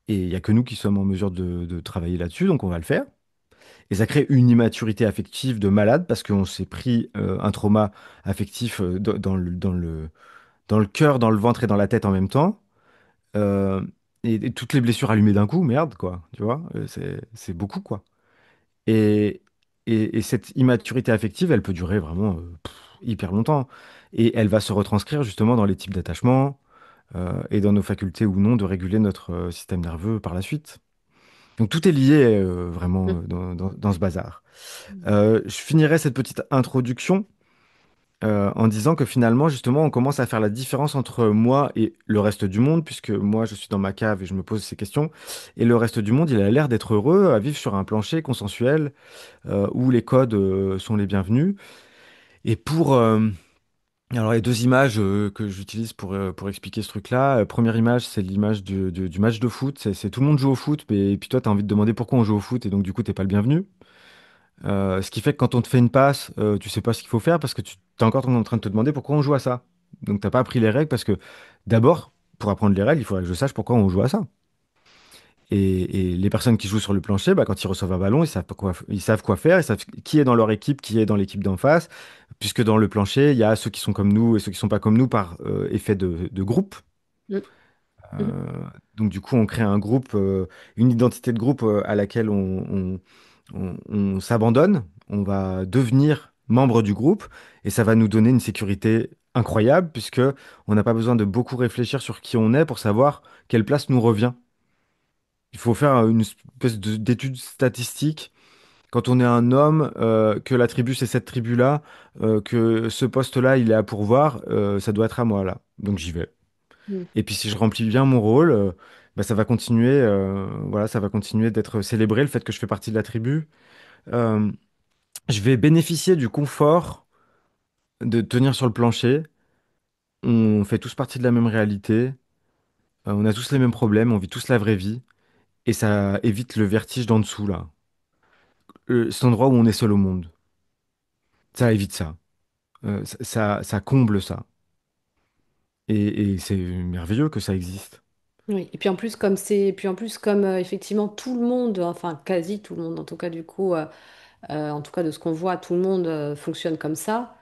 Et il n'y a que nous qui sommes en mesure de travailler là-dessus, donc on va le faire. Et ça crée une immaturité affective de malade parce qu'on s'est pris un trauma affectif dans le cœur, dans le ventre et dans la tête en même temps. Euh, et toutes les blessures allumées d'un coup, merde, quoi. Tu vois, c'est beaucoup, quoi. Et, et cette immaturité affective, elle peut durer vraiment hyper longtemps. Et elle va se retranscrire justement dans les types d'attachement et dans nos facultés ou non de réguler notre système nerveux par la suite. Donc tout est lié vraiment dans ce bazar. Je finirai cette petite introduction en disant que finalement, justement, on commence à faire la différence entre moi et le reste du monde, puisque moi, je suis dans ma cave et je me pose ces questions, et le reste du monde, il a l'air d'être heureux à vivre sur un plancher consensuel où les codes sont les bienvenus. Et alors, les deux images que j'utilise pour expliquer ce truc-là. Première image, c'est l'image du match de foot. C'est tout le monde joue au foot, et puis toi, tu as envie de demander pourquoi on joue au foot, et donc du coup, t'es pas le bienvenu. Ce qui fait que quand on te fait une passe, tu sais pas ce qu'il faut faire parce que tu es encore en train de te demander pourquoi on joue à ça. Donc t'as pas appris les règles parce que d'abord, pour apprendre les règles, il faudrait que je sache pourquoi on joue à ça. Et les personnes qui jouent sur le plancher, bah, quand ils reçoivent un ballon, ils savent quoi faire, ils savent qui est dans leur équipe, qui est dans l'équipe d'en face, puisque dans le plancher, il y a ceux qui sont comme nous et ceux qui sont pas comme nous par effet de groupe. Mm, mm, Donc du coup, on crée un groupe, une identité de groupe à laquelle on s'abandonne, on va devenir membre du groupe et ça va nous donner une sécurité incroyable puisque on n'a pas besoin de beaucoup réfléchir sur qui on est pour savoir quelle place nous revient. Il faut faire une espèce d'étude statistique. Quand on est un homme, que la tribu c'est cette tribu-là, que ce poste-là il est à pourvoir, ça doit être à moi là. Donc j'y vais. mm. Et puis si je remplis bien mon rôle, bah, ça va continuer, voilà, ça va continuer d'être célébré le fait que je fais partie de la tribu. Euh, je vais bénéficier du confort de tenir sur le plancher. On fait tous partie de la même réalité. On a tous les mêmes problèmes. On vit tous la vraie vie. Et ça évite le vertige d'en dessous, là. Cet endroit où on est seul au monde. Ça évite ça. Ça comble ça. Et c'est merveilleux que ça existe. Oui, et puis en plus, comme c'est, puis en plus, comme effectivement tout le monde, enfin quasi tout le monde, en tout cas du coup, en tout cas de ce qu'on voit, tout le monde fonctionne comme ça.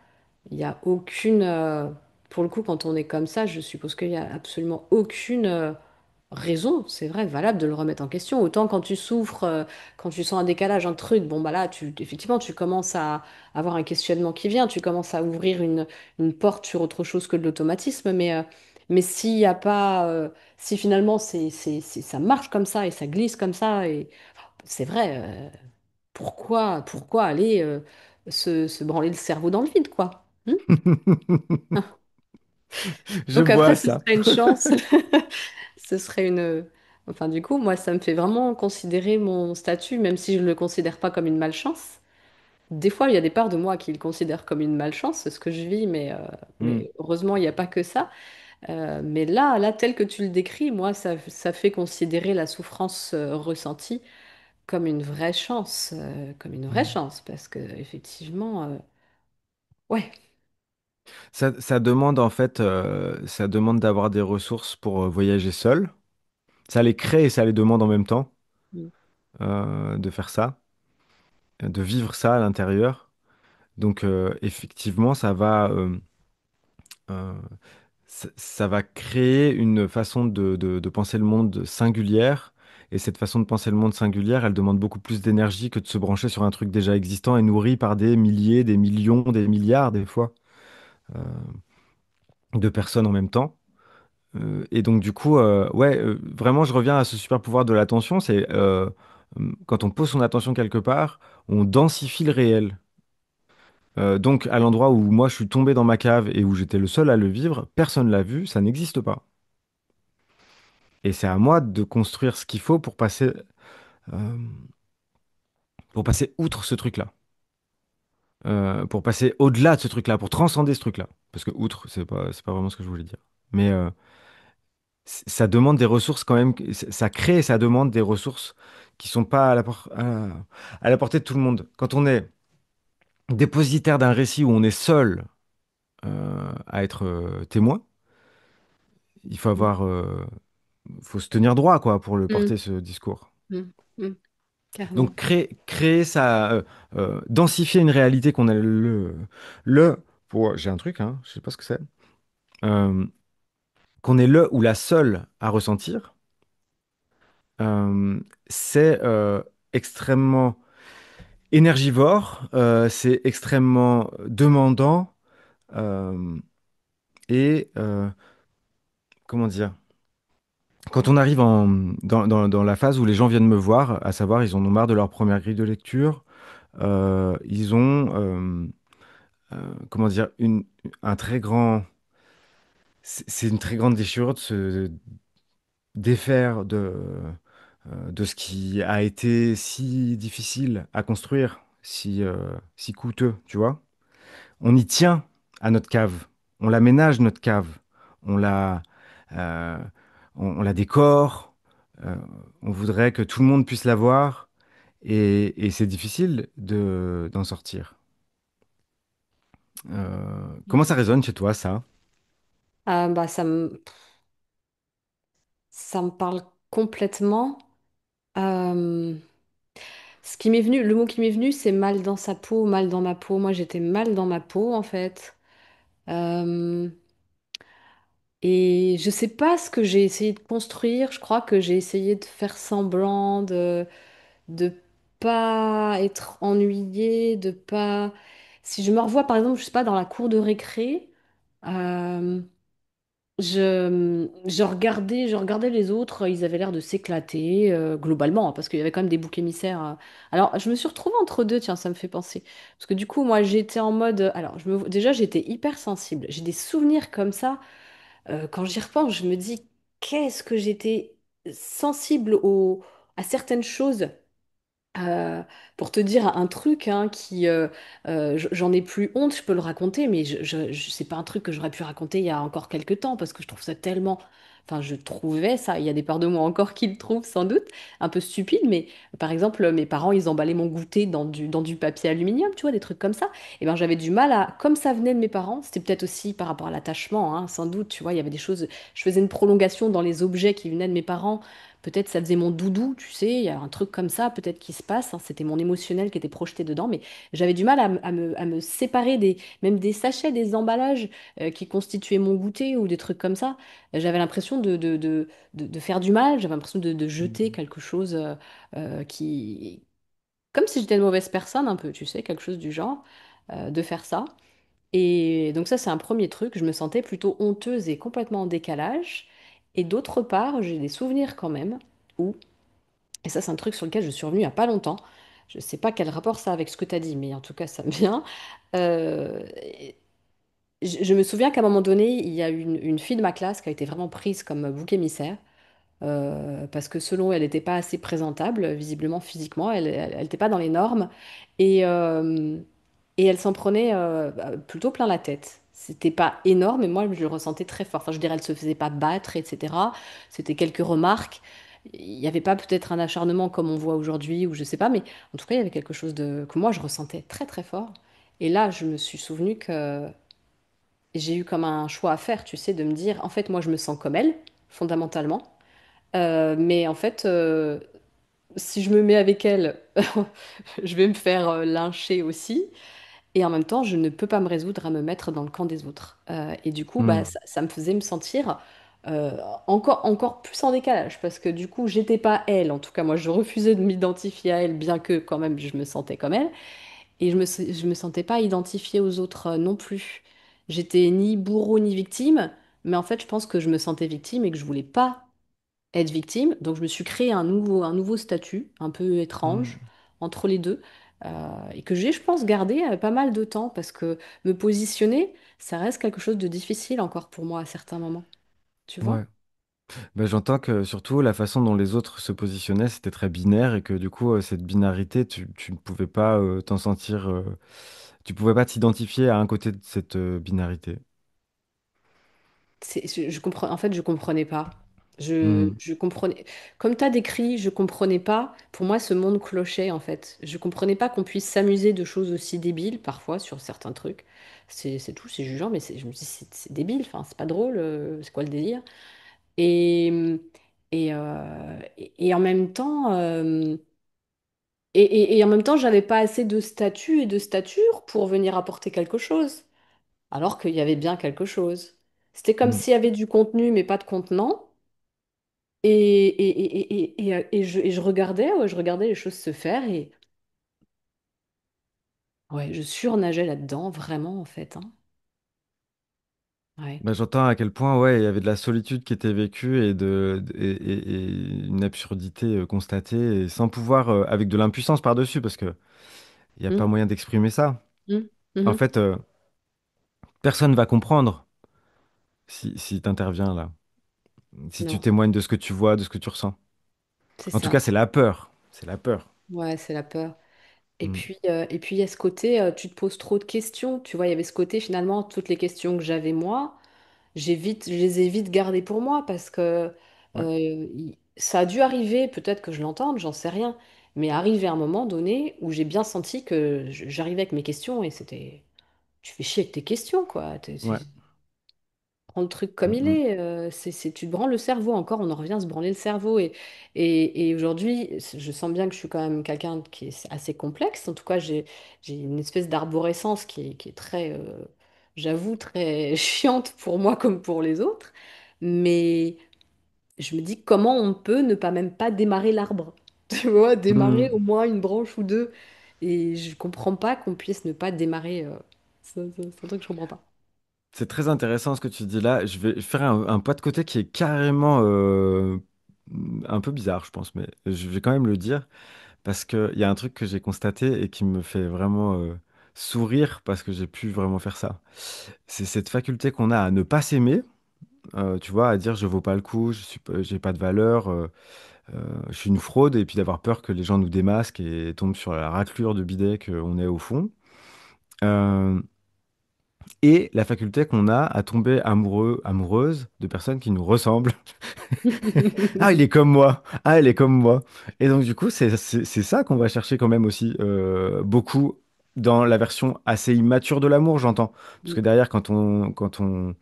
Il n'y a aucune, pour le coup, quand on est comme ça, je suppose qu'il n'y a absolument aucune raison, c'est vrai, valable de le remettre en question. Autant quand tu souffres, quand tu sens un décalage, un truc, bon bah là, effectivement, tu commences à avoir un questionnement qui vient, tu commences à ouvrir une porte sur autre chose que de l'automatisme, mais s'il n'y a pas, si finalement ça marche comme ça et ça glisse comme ça, et c'est vrai, pourquoi aller se branler le cerveau dans le vide, quoi. Je Donc après, vois ce ça. serait une chance. Ce serait une... Enfin, du coup, moi, ça me fait vraiment considérer mon statut, même si je ne le considère pas comme une malchance. des fois, il y a des parts de moi qui le considèrent comme une malchance, c'est ce que je vis, Hmm. mais heureusement, il n'y a pas que ça. Mais là, tel que tu le décris, moi, ça fait considérer la souffrance ressentie comme une vraie chance, parce que effectivement, ouais. Ça demande en fait, ça demande d'avoir des ressources pour voyager seul. Ça les crée et ça les demande en même temps Mm. de faire ça, de vivre ça à l'intérieur. Donc effectivement, euh, ça va créer une façon de penser le monde singulière. Et cette façon de penser le monde singulière, elle demande beaucoup plus d'énergie que de se brancher sur un truc déjà existant et nourri par des milliers, des millions, des milliards des fois euh, de personnes en même temps. Et donc du coup, ouais, vraiment, je reviens à ce super pouvoir de l'attention. C'est quand on pose son attention quelque part, on densifie le réel. Donc à l'endroit où moi je suis tombé dans ma cave et où j'étais le seul à le vivre, personne l'a vu, ça n'existe pas. Et c'est à moi de construire ce qu'il faut euh, pour passer outre ce truc-là. Pour passer au-delà de ce truc-là, pour transcender ce truc-là. Parce que outre, c'est pas vraiment ce que je voulais dire. Mais ça demande des ressources quand même, ça crée et ça demande des ressources qui sont pas à la portée de tout le monde. Quand on est dépositaire d'un récit où on est seul à être témoin, il faut se tenir droit quoi pour le Mm, porter ce discours. mm, mm, Donc carrément. créer ça, densifier une réalité qu'on a j'ai un truc, hein, je sais pas ce que c'est, euh, qu'on est le ou la seule à ressentir, c'est extrêmement énergivore, c'est extrêmement demandant euh, et comment dire, quand on arrive dans la phase où les gens viennent me voir, à savoir ils en ont marre de leur première grille de lecture, ils ont comment dire un très grand, c'est une très grande déchirure de se défaire de ce qui a été si difficile à construire, si coûteux, tu vois. On y tient à notre cave, on l'aménage notre cave, on la, euh, on la décore, euh, on voudrait que tout le monde puisse la voir et c'est difficile d'en sortir. Comment ça résonne chez toi, ça? Bah, ça me parle complètement. Euh, Ce qui m'est venu, le mot qui m'est venu, c'est mal dans sa peau, mal dans ma peau. Moi, j'étais mal dans ma peau, en fait. Euh, et je sais pas ce que j'ai essayé de construire. Je crois que j'ai essayé de faire semblant de pas être ennuyée, de pas. Si je me revois, par exemple, je sais pas, dans la cour de récré. euh, je regardais les autres, ils avaient l'air de s'éclater globalement, hein, parce qu'il y avait quand même des boucs émissaires. Alors, je me suis retrouvée entre deux, tiens, ça me fait penser. Parce que du coup, moi, j'étais en mode. Alors, déjà, j'étais hyper sensible. J'ai des souvenirs comme ça. Quand j'y repense, je me dis, qu'est-ce que j'étais sensible à certaines choses. Euh, pour te dire un truc hein, j'en ai plus honte, je peux le raconter, mais c'est pas un truc que j'aurais pu raconter il y a encore quelques temps parce que je trouve ça tellement, enfin je trouvais ça, il y a des parts de moi encore qui le trouvent sans doute un peu stupide, mais par exemple mes parents ils emballaient mon goûter dans du papier aluminium, tu vois, des trucs comme ça, et ben j'avais du mal à, comme ça venait de mes parents, c'était peut-être aussi par rapport à l'attachement, hein, sans doute, tu vois, il y avait des choses, je faisais une prolongation dans les objets qui venaient de mes parents. Peut-être ça faisait mon doudou, tu sais, il y a un truc comme ça, peut-être qui se passe, hein, c'était mon émotionnel qui était projeté dedans, mais j'avais du mal à me séparer même des sachets, des emballages qui constituaient mon goûter ou des trucs comme ça. J'avais l'impression de faire du mal, j'avais l'impression de jeter quelque chose qui... Comme si j'étais une mauvaise personne un peu, tu sais, quelque chose du genre, de faire ça. Et donc ça, c'est un premier truc. Je me sentais plutôt honteuse et complètement en décalage. Et d'autre part, j'ai des souvenirs quand même où, et ça c'est un truc sur lequel je suis revenue il n'y a pas longtemps, je ne sais pas quel rapport ça a avec ce que tu as dit, mais en tout cas ça me vient. Euh, je me souviens qu'à un moment donné, il y a une fille de ma classe qui a été vraiment prise comme bouc émissaire. parce que selon elle n'était pas assez présentable, visiblement physiquement, elle n'était pas dans les normes, et, euh, et elle s'en prenait plutôt plein la tête. C'était pas énorme, mais moi je le ressentais très fort. Enfin, je dirais, elle se faisait pas battre, etc. C'était quelques remarques. Il n'y avait pas peut-être un acharnement comme on voit aujourd'hui, ou je sais pas, mais en tout cas, il y avait quelque chose que moi je ressentais très très fort. Et là, je me suis souvenu que j'ai eu comme un choix à faire, tu sais, de me dire, en fait, moi je me sens comme elle, fondamentalement. Mais en fait, si je me mets avec elle, je vais me faire lyncher aussi. Et en même temps, je ne peux pas me résoudre à me mettre dans le camp des autres. Et du coup, bah, Hmm. ça me faisait me sentir encore plus en décalage. Parce que du coup, j'étais pas elle. En tout cas, moi, je refusais de m'identifier à elle, bien que quand même, je me sentais comme elle. Et je me sentais pas identifiée aux autres non plus. J'étais ni bourreau ni victime. Mais en fait, je pense que je me sentais victime et que je voulais pas être victime. Donc je me suis créé un nouveau statut, un peu étrange, Hmm. entre les deux, et que j'ai, je pense, gardé pas mal de temps, parce que me positionner, ça reste quelque chose de difficile encore pour moi à certains moments. Tu vois? Ouais. Ben, j'entends que surtout la façon dont les autres se positionnaient, c'était très binaire et que du coup, cette binarité, tu ne pouvais pas t'en sentir, tu pouvais pas t'identifier à un côté de cette binarité. Je comprends, en fait, je comprenais pas. Hmm. Je comprenais. Comme tu as décrit, je comprenais pas. Pour moi, ce monde clochait, en fait. Je comprenais pas qu'on puisse s'amuser de choses aussi débiles, parfois, sur certains trucs. C'est tout, c'est jugeant, mais je me dis, c'est débile, enfin, c'est pas drôle, c'est quoi le délire? Et, et en même temps, et en même temps, j'avais pas assez de statut et de stature pour venir apporter quelque chose, alors qu'il y avait bien quelque chose. C'était comme Hmm. s'il y avait du contenu, mais pas de contenant. Et je regardais, ouais, je regardais les choses se faire, et ouais, je surnageais là-dedans, vraiment, en fait, hein. Ouais. Ben, j'entends à quel point ouais, il y avait de la solitude qui était vécue et une absurdité constatée et sans pouvoir, avec de l'impuissance par-dessus, parce que il n'y a pas Hum, moyen d'exprimer ça. hum, En mhm. fait, personne va comprendre si tu interviens là, si tu Non, témoignes de ce que tu vois, de ce que tu ressens. c'est En tout ça. cas, c'est la peur. C'est la peur. Ouais, c'est la peur. Mm. Et puis il y a ce côté, tu te poses trop de questions. Tu vois, il y avait ce côté, finalement, toutes les questions que j'avais moi, je les ai vite gardées pour moi, parce que Ouais. ça a dû arriver, peut-être que je l'entende, j'en sais rien, mais arrivé à un moment donné où j'ai bien senti que j'arrivais avec mes questions, et c'était, tu fais chier avec tes questions, quoi. Ouais. Prends le truc comme Mm, il mm. est. Tu te branles le cerveau, encore, on en revient à se branler le cerveau. Et aujourd'hui, je sens bien que je suis quand même quelqu'un qui est assez complexe. En tout cas, j'ai une espèce d'arborescence qui est très, j'avoue, très chiante pour moi comme pour les autres. Mais je me dis comment on peut ne pas, même pas démarrer l'arbre. Tu vois, démarrer Mm. au moins une branche ou deux. Et je comprends pas qu'on puisse ne pas démarrer. C'est un truc que je comprends pas. C'est très intéressant ce que tu dis là. Je vais faire un pas de côté qui est carrément un peu bizarre, je pense, mais je vais quand même le dire parce qu'il y a un truc que j'ai constaté et qui me fait vraiment sourire parce que j'ai pu vraiment faire ça. C'est cette faculté qu'on a à ne pas s'aimer, tu vois, à dire je vaux pas le coup, j'ai pas de valeur, je suis une fraude, et puis d'avoir peur que les gens nous démasquent et tombent sur la raclure de bidet qu'on est au fond. Euh, et la faculté qu'on a à tomber amoureux, amoureuse de personnes qui nous ressemblent. Ah, il est comme moi. Ah, elle est comme moi. Et donc, du coup, c'est ça qu'on va chercher quand même aussi beaucoup dans la version assez immature de l'amour, j'entends. Parce que derrière, quand on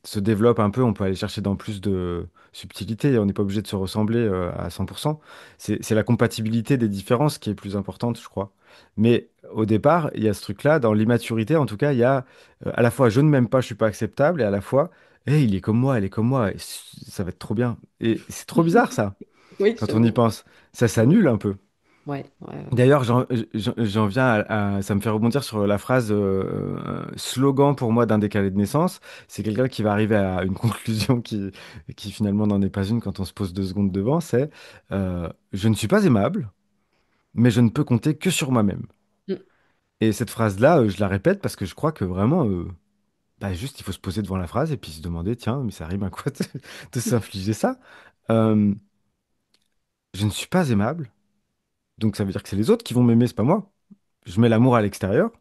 se développe un peu, on peut aller chercher dans plus de subtilité. On n'est pas obligé de se ressembler à 100%. C'est la compatibilité des différences qui est plus importante, je crois. Mais au départ, il y a ce truc-là, dans l'immaturité, en tout cas, il y a à la fois je ne m'aime pas, je suis pas acceptable, et à la fois il est comme moi, elle est comme moi, et ça va être trop bien. Et c'est trop bizarre ça, Oui, quand on y j'avoue. pense. Ça s'annule un peu. Ouais, ouais, ouais. D'ailleurs, j'en viens ça me fait rebondir sur la phrase slogan pour moi d'un décalé de naissance. C'est quelqu'un qui va arriver à une conclusion qui finalement n'en est pas une quand on se pose 2 secondes devant. C'est je ne suis pas aimable, mais je ne peux compter que sur moi-même. Mm. Et cette phrase-là, je la répète parce que je crois que vraiment, bah juste, il faut se poser devant la phrase et puis se demander, tiens, mais ça rime à quoi de s'infliger ça? Euh, je ne suis pas aimable, donc ça veut dire que c'est les autres qui vont m'aimer, c'est pas moi. Je mets l'amour à l'extérieur.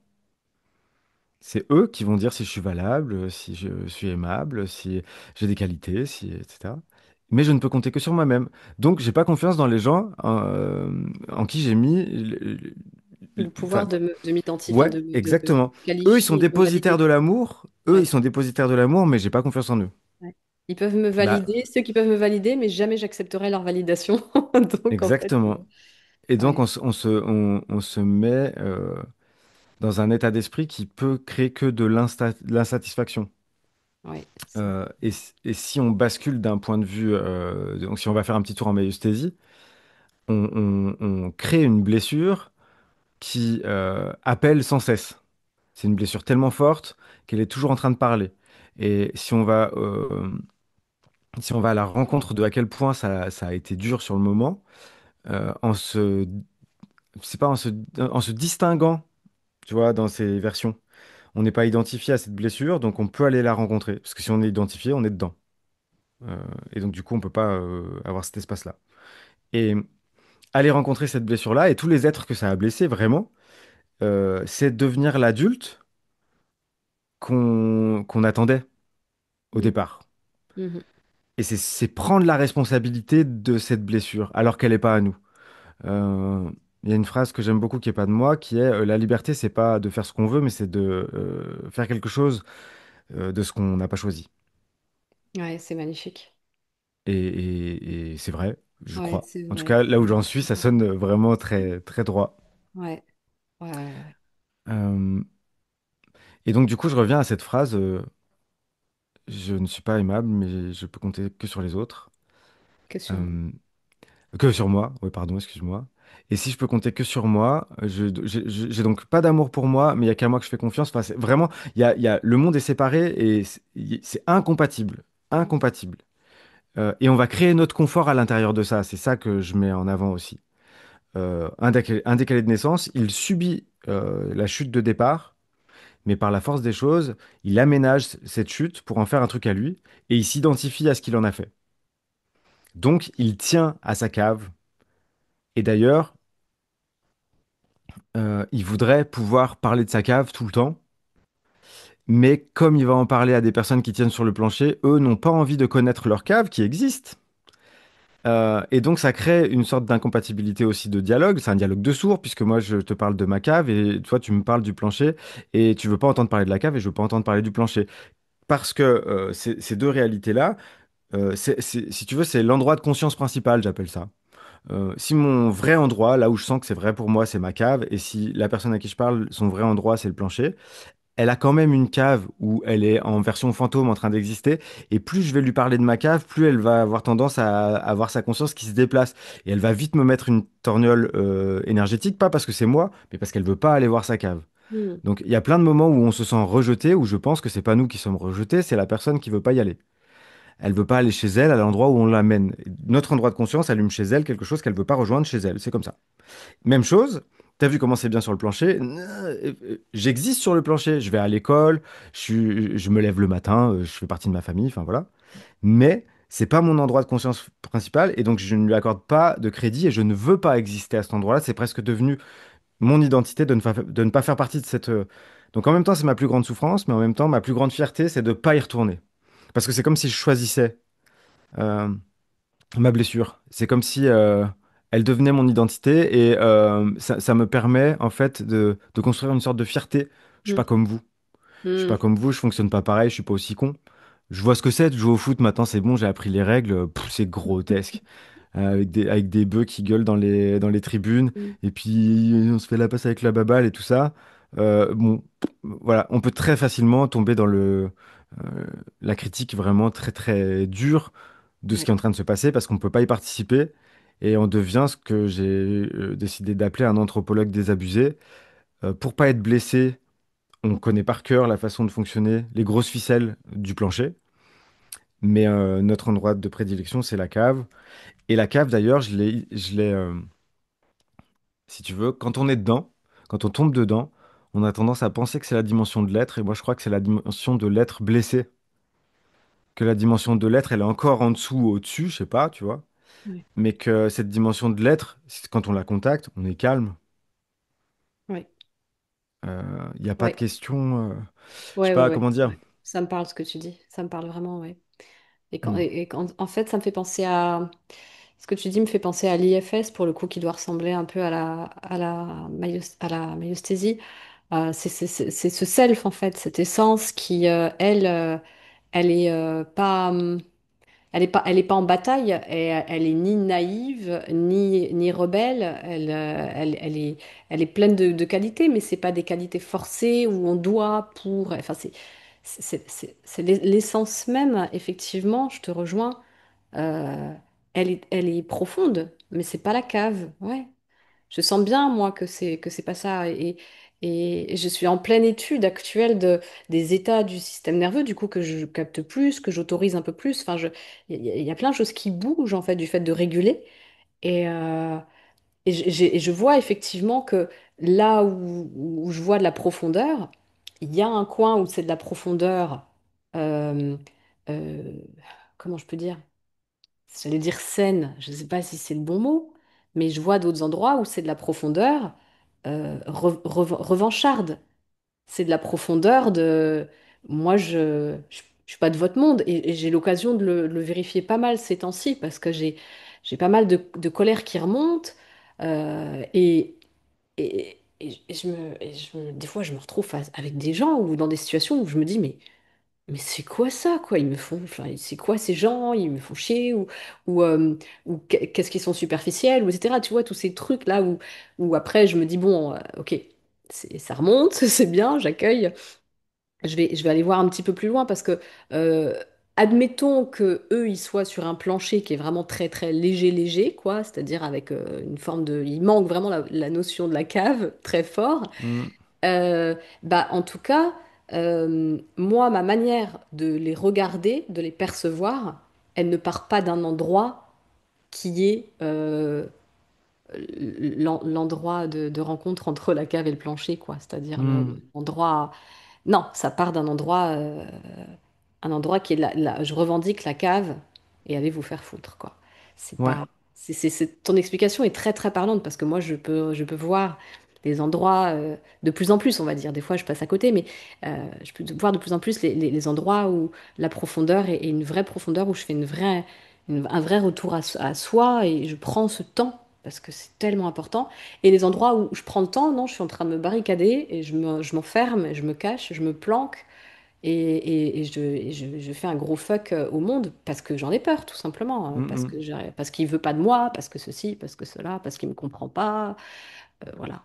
C'est eux qui vont dire si je suis valable, si je suis aimable, si j'ai des qualités, si, etc. Mais je ne peux compter que sur moi-même. Donc, j'ai pas confiance dans les gens en qui j'ai mis. Le pouvoir Enfin, de m'identifier, enfin ouais, de exactement. Eux, ils sont qualifier, de me dépositaires valider. de l'amour. Eux, ils Ouais, sont dépositaires de l'amour, mais j'ai pas confiance en eux. ouais. Ils peuvent me Bah, valider, ceux qui peuvent me valider, mais jamais j'accepterai leur validation. Donc, en fait, exactement. Et donc, ouais, on se met dans un état d'esprit qui peut créer que de l'insatisfaction. ouais, c'est ça. Et si on bascule d'un point de vue, donc si on va faire un petit tour en maïeusthésie, on crée une blessure qui appelle sans cesse. C'est une blessure tellement forte qu'elle est toujours en train de parler. Et si on va à la rencontre de à quel point ça a été dur sur le moment, en se, c'est pas en se distinguant, tu vois, dans ces versions, on n'est pas identifié à cette blessure, donc on peut aller la rencontrer. Parce que si on est identifié, on est dedans. Euh, et donc, du coup, on peut pas avoir cet espace-là. Et aller rencontrer cette blessure-là et tous les êtres que ça a blessé, vraiment, c'est devenir l'adulte qu'on attendait au Mhm, départ. mhm. Et c'est prendre la responsabilité de cette blessure, alors qu'elle n'est pas à nous. Euh, Il y a une phrase que j'aime beaucoup qui est pas de moi, qui est la liberté, c'est pas de faire ce qu'on veut, mais c'est de faire quelque chose de ce qu'on n'a pas choisi. Ouais, c'est magnifique. Et c'est vrai, je Ouais, crois. c'est En tout vrai. cas, là où Ouais, j'en suis, ça sonne vraiment très, très droit. ouais, ouais, ouais, ouais. Euh, et donc, du coup, je reviens à cette phrase, je ne suis pas aimable, mais je peux compter que sur les autres. Que sur moi. Euh, que sur moi, oui, pardon, excuse-moi. Et si je peux compter que sur moi, j'ai donc pas d'amour pour moi, mais il y a qu'à moi que je fais confiance. Enfin, c'est vraiment, le monde est séparé et c'est incompatible. Incompatible. Et on va créer notre confort à l'intérieur de ça. C'est ça que je mets en avant aussi. Un décalé de naissance, il subit la chute de départ, mais par la force des choses, il aménage cette chute pour en faire un truc à lui, et il s'identifie à ce qu'il en a fait. Donc, il tient à sa cave. Et d'ailleurs, il voudrait pouvoir parler de sa cave tout le temps, mais comme il va en parler à des personnes qui tiennent sur le plancher, eux n'ont pas envie de connaître leur cave qui existe. Et donc ça crée une sorte d'incompatibilité aussi de dialogue. C'est un dialogue de sourds, puisque moi je te parle de ma cave et toi tu me parles du plancher, et tu veux pas entendre parler de la cave et je veux pas entendre parler du plancher. Parce que ces deux réalités-là, si tu veux, c'est l'endroit de conscience principal, j'appelle ça. Si mon vrai endroit, là où je sens que c'est vrai pour moi, c'est ma cave, et si la personne à qui je parle, son vrai endroit, c'est le plancher, elle a quand même une cave où elle est en version fantôme en train d'exister. Et plus je vais lui parler de ma cave, plus elle va avoir tendance à avoir sa conscience qui se déplace. Et elle va vite me mettre une torgnole énergétique, pas parce que c'est moi, mais parce qu'elle veut pas aller voir sa cave. Hmm. Donc il y a plein de moments où on se sent rejeté, où je pense que c'est pas nous qui sommes rejetés, c'est la personne qui veut pas y aller. Elle veut pas aller chez elle à l'endroit où on l'amène. Notre endroit de conscience allume chez elle quelque chose qu'elle veut pas rejoindre chez elle. C'est comme ça. Même chose, t'as vu comment c'est bien sur le plancher? J'existe sur le plancher. Je vais à l'école, je me lève le matin, je fais partie de ma famille, enfin voilà. Mais c'est pas mon endroit de conscience principal et donc je ne lui accorde pas de crédit et je ne veux pas exister à cet endroit-là. C'est presque devenu mon identité de ne pas faire partie de cette. Donc en même temps, c'est ma plus grande souffrance, mais en même temps, ma plus grande fierté, c'est de ne pas y retourner. Parce que c'est comme si je choisissais. euh, ma blessure. C'est comme si elle devenait mon identité et ça me permet en fait de construire une sorte de fierté. Je suis Hmm. pas comme vous. Je suis Hmm. pas comme vous, je fonctionne pas pareil, je suis pas aussi con. Je vois ce que c'est de jouer au foot maintenant, c'est bon, j'ai appris les règles. Pff, c'est grotesque. Avec des bœufs qui gueulent dans les tribunes Hmm. et puis on se fait la passe avec la baballe et tout ça. Bon, voilà, on peut très facilement tomber dans euh, la critique vraiment très très dure de ce qui Ouais. est en train de se passer parce qu'on ne peut pas y participer et on devient ce que j'ai décidé d'appeler un anthropologue désabusé. Pour pas être blessé, on connaît par cœur la façon de fonctionner, les grosses ficelles du plancher, mais notre endroit de prédilection, c'est la cave. Et la cave, d'ailleurs, si tu veux, quand on est dedans, quand on tombe dedans, on a tendance à penser que c'est la dimension de l'être, et moi je crois que c'est la dimension de l'être blessé. que la dimension de l'être, elle est encore en dessous ou au-dessus, je sais pas, tu vois. Ouais. Mais que cette dimension de l'être, quand on la contacte, on est calme. Ouais. Il n'y a pas de Ouais. question. Je sais Ouais, ouais, pas ouais, comment dire. ouais. Ça me parle ce que tu dis. Ça me parle vraiment, ouais. Hmm. En fait, ça me fait penser à... Ce que tu dis me fait penser à l'IFS, pour le coup, qui doit ressembler un peu à la myostésie. C'est ce self, en fait, cette essence qui, elle, elle est pas... elle est pas en bataille, et elle est ni naïve, ni rebelle. Elle est pleine de qualités, mais c'est pas des qualités forcées où on doit pour. Enfin, c'est l'essence même, effectivement, je te rejoins. Euh, elle est profonde, mais c'est pas la cave. Ouais. Je sens bien, moi, que c'est pas ça. Et je suis en pleine étude actuelle des états du système nerveux, du coup, que je capte plus, que j'autorise un peu plus. Enfin, il y a plein de choses qui bougent, en fait, du fait de réguler. Et, euh, et je vois effectivement que là où je vois de la profondeur, il y a un coin où c'est de la profondeur. euh, euh, Comment je peux dire? J'allais dire saine, je ne sais pas si c'est le bon mot, mais je vois d'autres endroits où c'est de la profondeur revancharde. C'est de la profondeur de... Moi, je suis pas de votre monde et j'ai l'occasion de le vérifier pas mal ces temps-ci parce que j'ai pas mal de colère qui remonte des fois, je me retrouve avec des gens ou dans des situations où je me dis, mais c'est quoi ça, quoi? Ils me font, enfin, c'est quoi ces gens? Ils me font chier ou, qu'est-ce qu'ils sont superficiels ou etc. Tu vois, tous ces trucs-là où après je me dis, bon, ok, ça remonte, c'est bien, j'accueille. Je vais aller voir un petit peu plus loin parce que, euh, admettons que eux, ils soient sur un plancher qui est vraiment très, très léger, léger, quoi, c'est-à-dire avec une forme de... Il manque vraiment la notion de la cave très fort. Hmm. Bah, en tout cas, moi, ma manière de les regarder, de les percevoir, elle ne part pas d'un endroit qui est l'endroit de rencontre entre la cave et le plancher, quoi. C'est-à-dire Hmm. l'endroit... Non, ça part d'un endroit, un endroit qui est je revendique la cave et allez vous faire foutre, quoi. C'est Ouais. pas, ton explication est très très parlante parce que moi je peux voir les endroits de plus en plus, on va dire. Des fois je passe à côté, mais je peux voir de plus en plus les endroits où la profondeur est une vraie profondeur, où je fais un vrai retour à soi et je prends ce temps. Parce que c'est tellement important. Et les endroits où je prends le temps, non, je suis en train de me barricader et je m'enferme, et je me cache, je me planque je fais un gros fuck au monde parce que j'en ai peur, tout simplement. Hmm, Parce hmm. que parce qu'il veut pas de moi, parce que ceci, parce que cela, parce qu'il me comprend pas. Voilà,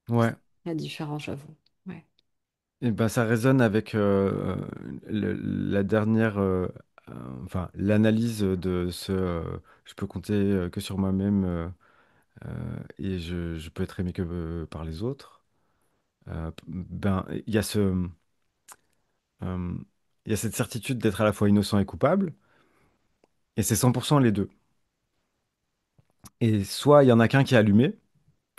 Ouais. la différence, j'avoue. Ouais, Et ben, ça résonne avec la dernière, enfin, l'analyse de je peux compter que sur moi-même et je peux être aimé que par les autres. Ben, euh, il y a cette certitude d'être à la fois innocent et coupable, et c'est 100% les deux. Et soit il y en a qu'un qui est allumé,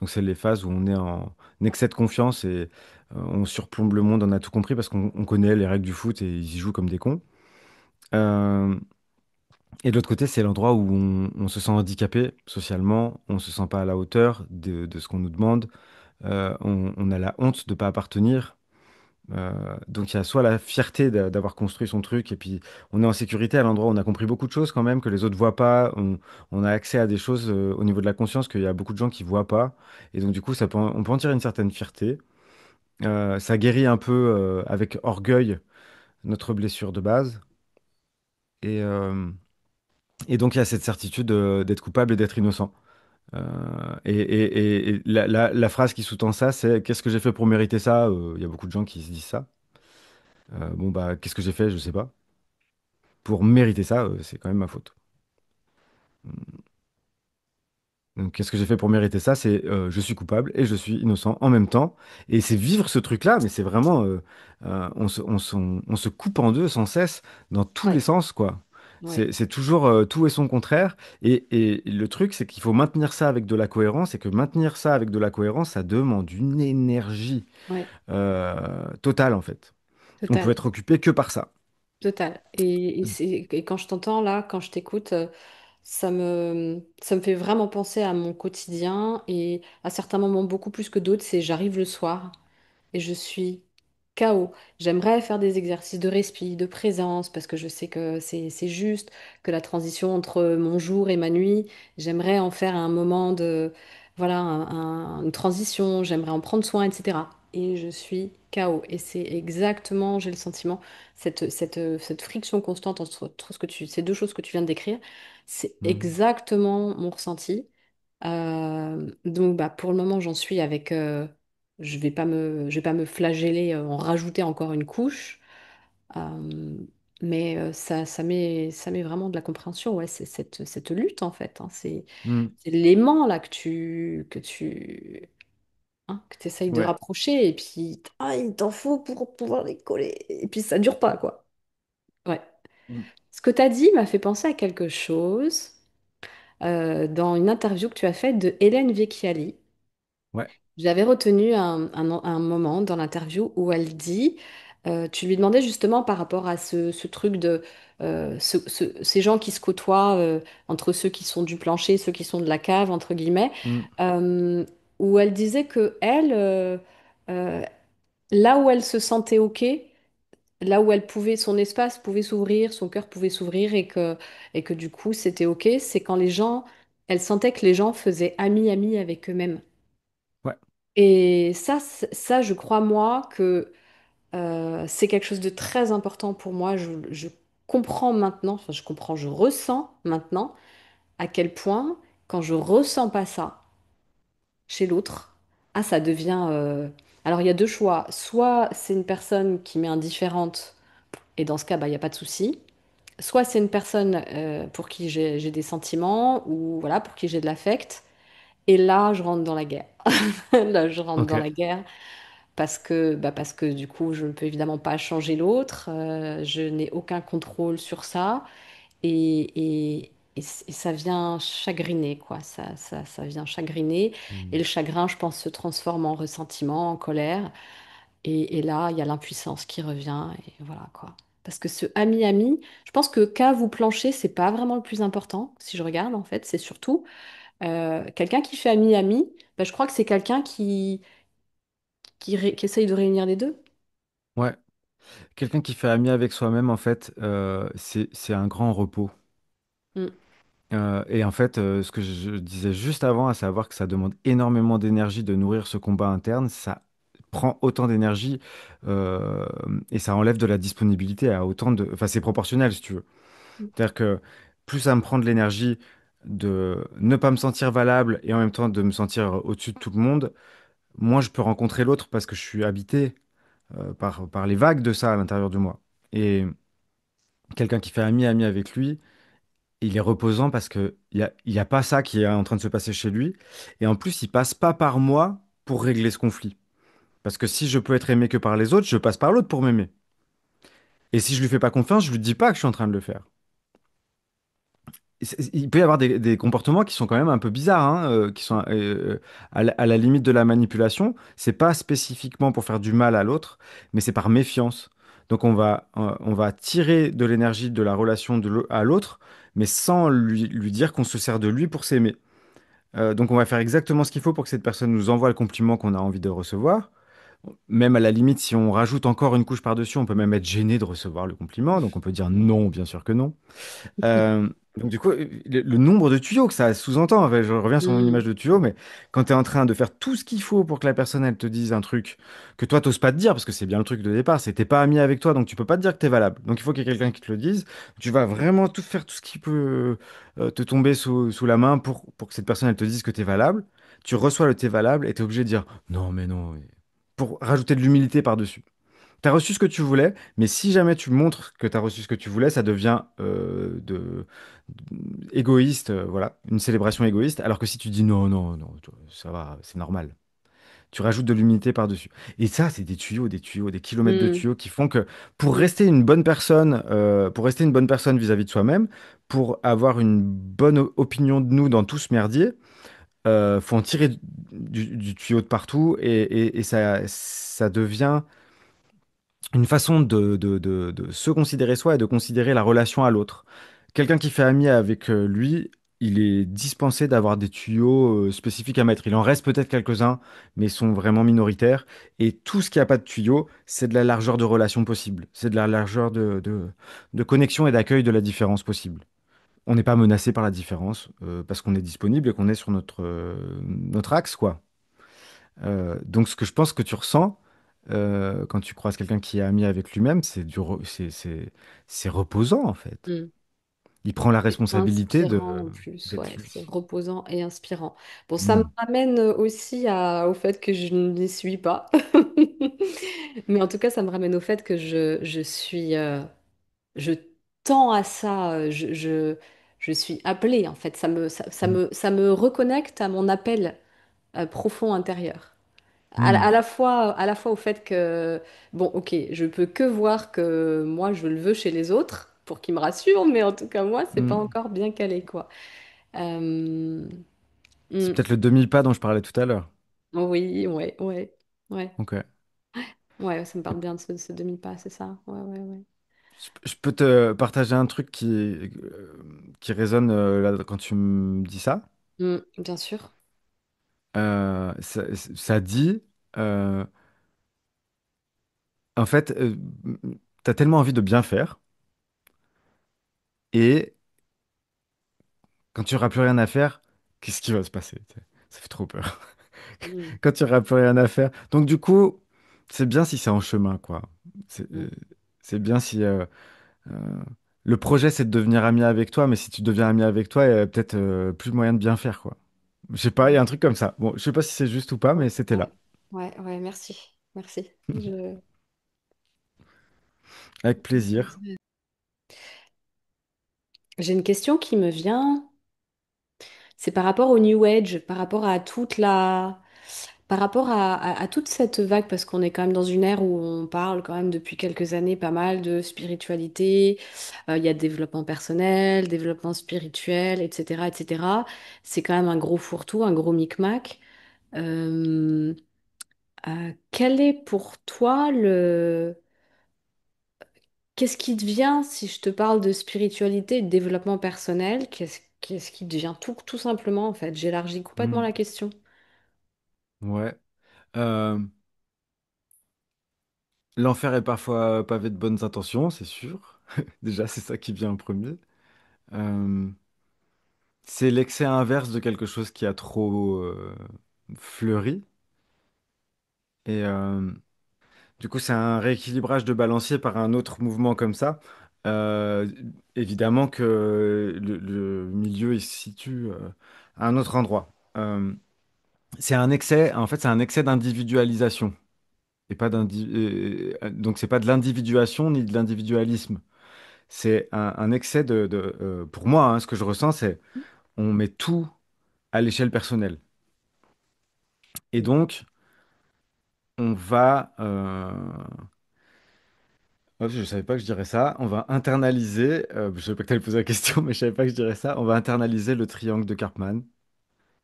donc c'est les phases où on est en excès de confiance et on surplombe le monde, on a tout compris parce qu'on connaît les règles du foot et ils y jouent comme des cons. Euh, Et de l'autre côté, c'est l'endroit où on se sent handicapé socialement, on se sent pas à la hauteur de ce qu'on nous demande, on a la honte de pas appartenir. Donc il y a soit la fierté d'avoir construit son truc et puis on est en sécurité à l'endroit où on a compris beaucoup de choses quand même que les autres voient pas. On a accès à des choses au niveau de la conscience qu'il y a beaucoup de gens qui voient pas. Et donc du coup, on peut en tirer une certaine fierté. Ça guérit un peu avec orgueil notre blessure de base. Et, euh, et donc il y a cette certitude d'être coupable et d'être innocent. Et la phrase qui sous-tend ça, c'est qu'est-ce que j'ai fait pour mériter ça? Il y a beaucoup de gens qui se disent ça. Bon, bah, qu'est-ce que j'ai fait? Je sais pas. Pour mériter ça, c'est quand même ma faute. Donc, qu'est-ce que j'ai fait pour mériter ça? C'est je suis coupable et je suis innocent en même temps. Et c'est vivre ce truc-là, mais c'est vraiment. On se coupe en deux sans cesse, dans tous les ouais, sens, quoi. ouais, C'est toujours tout et son contraire. Et le truc, c'est qu'il faut maintenir ça avec de la cohérence et que maintenir ça avec de la cohérence, ça demande une énergie ouais, totale, en fait. On peut total. être occupé que par ça. Total. Et quand je t'entends là, quand je t'écoute, ça me fait vraiment penser à mon quotidien et à certains moments beaucoup plus que d'autres, c'est j'arrive le soir et je suis KO. J'aimerais faire des exercices de respi, de présence, parce que je sais que c'est juste, que la transition entre mon jour et ma nuit, j'aimerais en faire un moment de, voilà, une transition, j'aimerais en prendre soin, etc. Et je suis KO. Et c'est exactement, j'ai le sentiment, cette friction constante entre ces deux choses que tu viens de décrire, c'est Mm. exactement mon ressenti. Donc bah, pour le moment, j'en suis avec. Je vais pas me flageller, en rajouter encore une couche. Euh, mais ça met vraiment de la compréhension. Ouais, c'est cette lutte en fait, hein. Mm. C'est l'aimant là que tu essayes de Ouais. rapprocher. Et puis, il t'en faut pour pouvoir les coller. Et puis ça dure pas, quoi. Ouais. Mm. Ce que tu as dit m'a fait penser à quelque chose dans une interview que tu as faite de Hélène Vecchiali. Ouais. J'avais retenu un moment dans l'interview où elle dit, tu lui demandais justement par rapport à ce truc de ces gens qui se côtoient entre ceux qui sont du plancher, ceux qui sont de la cave, entre guillemets, Mm. euh, où elle disait que elle, euh, là où elle se sentait OK, là où elle pouvait, son espace pouvait s'ouvrir, son cœur pouvait s'ouvrir et que du coup c'était OK, c'est quand les gens, elle sentait que les gens faisaient ami-ami avec eux-mêmes. Ouais. Et ça, je crois, moi, que c'est quelque chose de très important pour moi. Je comprends maintenant, enfin, je comprends, je ressens maintenant à quel point, quand je ressens pas ça chez l'autre, ça devient. Alors, il y a deux choix. Soit c'est une personne qui m'est indifférente, et dans ce cas, bah, il n'y a pas de souci. Soit c'est une personne pour qui j'ai des sentiments, ou voilà, pour qui j'ai de l'affect. Et là, je rentre dans la guerre. Là, je rentre Ok. dans la guerre. Parce que du coup, je ne peux évidemment pas changer l'autre, je n'ai aucun contrôle sur ça, et ça vient chagriner, quoi. Ça vient chagriner, et le Mm. chagrin, je pense, se transforme en ressentiment, en colère, et là, il y a l'impuissance qui revient, et voilà, quoi. Parce que ce ami-ami, je pense que qu'à vous plancher, c'est pas vraiment le plus important, si je regarde, en fait, c'est surtout quelqu'un qui fait ami-ami, je crois que c'est quelqu'un qui essaye de réunir les deux. Ouais. Quelqu'un qui fait ami avec soi-même, en fait, c'est un grand repos. Mm. Et en fait, ce que je disais juste avant, à savoir que ça demande énormément d'énergie de nourrir ce combat interne, ça prend autant d'énergie euh, et ça enlève de la disponibilité à autant de... Enfin, c'est proportionnel, si tu veux. C'est-à-dire que plus ça me prend de l'énergie de ne pas me sentir valable et en même temps de me sentir au-dessus de tout le monde, moins je peux rencontrer l'autre parce que je suis habité par les vagues de ça à l'intérieur de moi. Et quelqu'un qui fait ami-ami avec lui, il est reposant parce que il y a pas ça qui est en train de se passer chez lui. Et en plus, il passe pas par moi pour régler ce conflit. Parce que si je peux être aimé que par les autres, je passe par l'autre pour m'aimer. Et si je lui fais pas confiance, je lui dis pas que je suis en train de le faire. Il peut y avoir des comportements qui sont quand même un peu bizarres, hein, qui sont à la limite de la manipulation. C'est pas spécifiquement pour faire du mal à l'autre, mais c'est par méfiance. Donc on va tirer de l'énergie de la relation à l'autre, mais sans lui dire qu'on se sert de lui pour s'aimer. Donc on va faire exactement ce qu'il faut pour que cette personne nous envoie le compliment qu'on a envie de recevoir. Même à la limite, si on rajoute encore une couche par-dessus, on peut même être gêné de recevoir le compliment. Donc on peut dire non, bien sûr que non. Donc du coup, le nombre de tuyaux que ça sous-entend, en fait, je reviens sur mon image Mm. de tuyau, mais quand tu es en train de faire tout ce qu'il faut pour que la personne, elle te dise un truc que toi, t'oses pas te dire, parce que c'est bien le truc de départ, c'est t'es pas ami avec toi, donc tu peux pas te dire que t'es valable. Donc il faut qu'il y ait quelqu'un qui te le dise. Tu vas vraiment tout faire, tout ce qui peut te tomber sous la main pour que cette personne, elle te dise que t'es valable. Tu reçois le t'es valable et t'es obligé de dire non, mais non, pour rajouter de l'humilité par-dessus. T'as reçu ce que tu voulais, mais si jamais tu montres que t'as reçu ce que tu voulais, ça devient égoïste, voilà, une célébration égoïste. Alors que si tu dis non, non, non, ça va, c'est normal. Tu rajoutes de l'humilité par-dessus. Et ça, c'est des tuyaux, des kilomètres de Mm. tuyaux qui font que pour Mm. rester une bonne personne, vis-à-vis de soi-même, pour avoir une bonne opinion de nous dans tout ce merdier, faut en tirer du tuyau de partout et ça devient une façon de se considérer soi et de considérer la relation à l'autre. Quelqu'un qui fait ami avec lui, il est dispensé d'avoir des tuyaux spécifiques à mettre. Il en reste peut-être quelques-uns, mais ils sont vraiment minoritaires. Et tout ce qui n'a pas de tuyaux, c'est de la largeur de relation possible. C'est de la largeur de connexion et d'accueil de la différence possible. On n'est pas menacé par la différence parce qu'on est disponible et qu'on est sur notre axe, quoi. Donc, ce que je pense que tu ressens quand tu croises quelqu'un qui est ami avec lui-même, c'est reposant en fait. Mm. Il prend la Et responsabilité inspirant en plus, d'être ouais, c'est lui. reposant et inspirant. Bon, ça me Hmm. ramène aussi au fait que je n'y suis pas. Mais en tout cas, ça me ramène au fait que je suis, je tends à ça, je suis appelée en fait. Hmm. Ça me reconnecte à mon appel profond intérieur. Hmm. À la fois au fait que, bon, ok, je peux que voir que moi, je le veux chez les autres pour qu'ils me rassurent, mais en tout cas, moi, c'est pas Hmm. encore bien calé, quoi. Euh, C'est hmm, peut-être le demi-pas dont je parlais tout à l'heure. oui, ouais, Ok. ouais, ça me parle bien de ce demi-pas, c'est ça. Ouais, ouais, ouais. Je peux te partager un truc qui résonne là, quand tu me dis ça. Bien sûr. Ça dit, euh, en fait, t'as tellement envie de bien faire et quand tu n'auras plus rien à faire, qu'est-ce qui va se passer? Tu sais. Ça fait trop peur. Hmm, Quand tu n'auras plus rien à faire. Donc du coup, c'est bien si c'est en chemin, quoi. hmm, C'est bien si euh, le projet c'est de devenir ami avec toi, mais si tu deviens ami avec toi, il y a peut-être plus moyen de bien faire, quoi. Je sais pas, il y a un truc comme ça. Bon, je sais pas si c'est juste ou pas, mais c'était là. ouais, ouais, merci, merci. Avec plaisir. J'ai une question qui me vient. C'est par rapport au New Age, par rapport à par rapport à toute cette vague, parce qu'on est quand même dans une ère où on parle quand même depuis quelques années pas mal de spiritualité. Il y a développement personnel, développement spirituel, etc., etc. C'est quand même un gros fourre-tout, un gros micmac. Euh, Quel est pour toi qu'est-ce qui te vient si je te parle de spiritualité et de développement personnel? Qu'est-ce qui te vient tout simplement en fait? J'élargis complètement Hmm. la question. Ouais. Euh, L'enfer est parfois pavé de bonnes intentions, c'est sûr. Déjà, c'est ça qui vient en premier. Euh, c'est l'excès inverse de quelque chose qui a trop fleuri. Et du coup, c'est un rééquilibrage de balancier par un autre mouvement comme ça. Euh, Évidemment que le milieu il se situe à un autre endroit. C'est un excès, en fait, c'est un excès d'individualisation. Et pas donc, c'est pas de l'individuation ni de l'individualisme. C'est un excès pour moi, hein, ce que je ressens, c'est on met tout à l'échelle personnelle. Et donc, on va. Oh, je savais pas que je dirais ça. On va internaliser. Je savais pas que tu allais poser la question, mais je savais pas que je dirais ça. On va internaliser le triangle de Karpman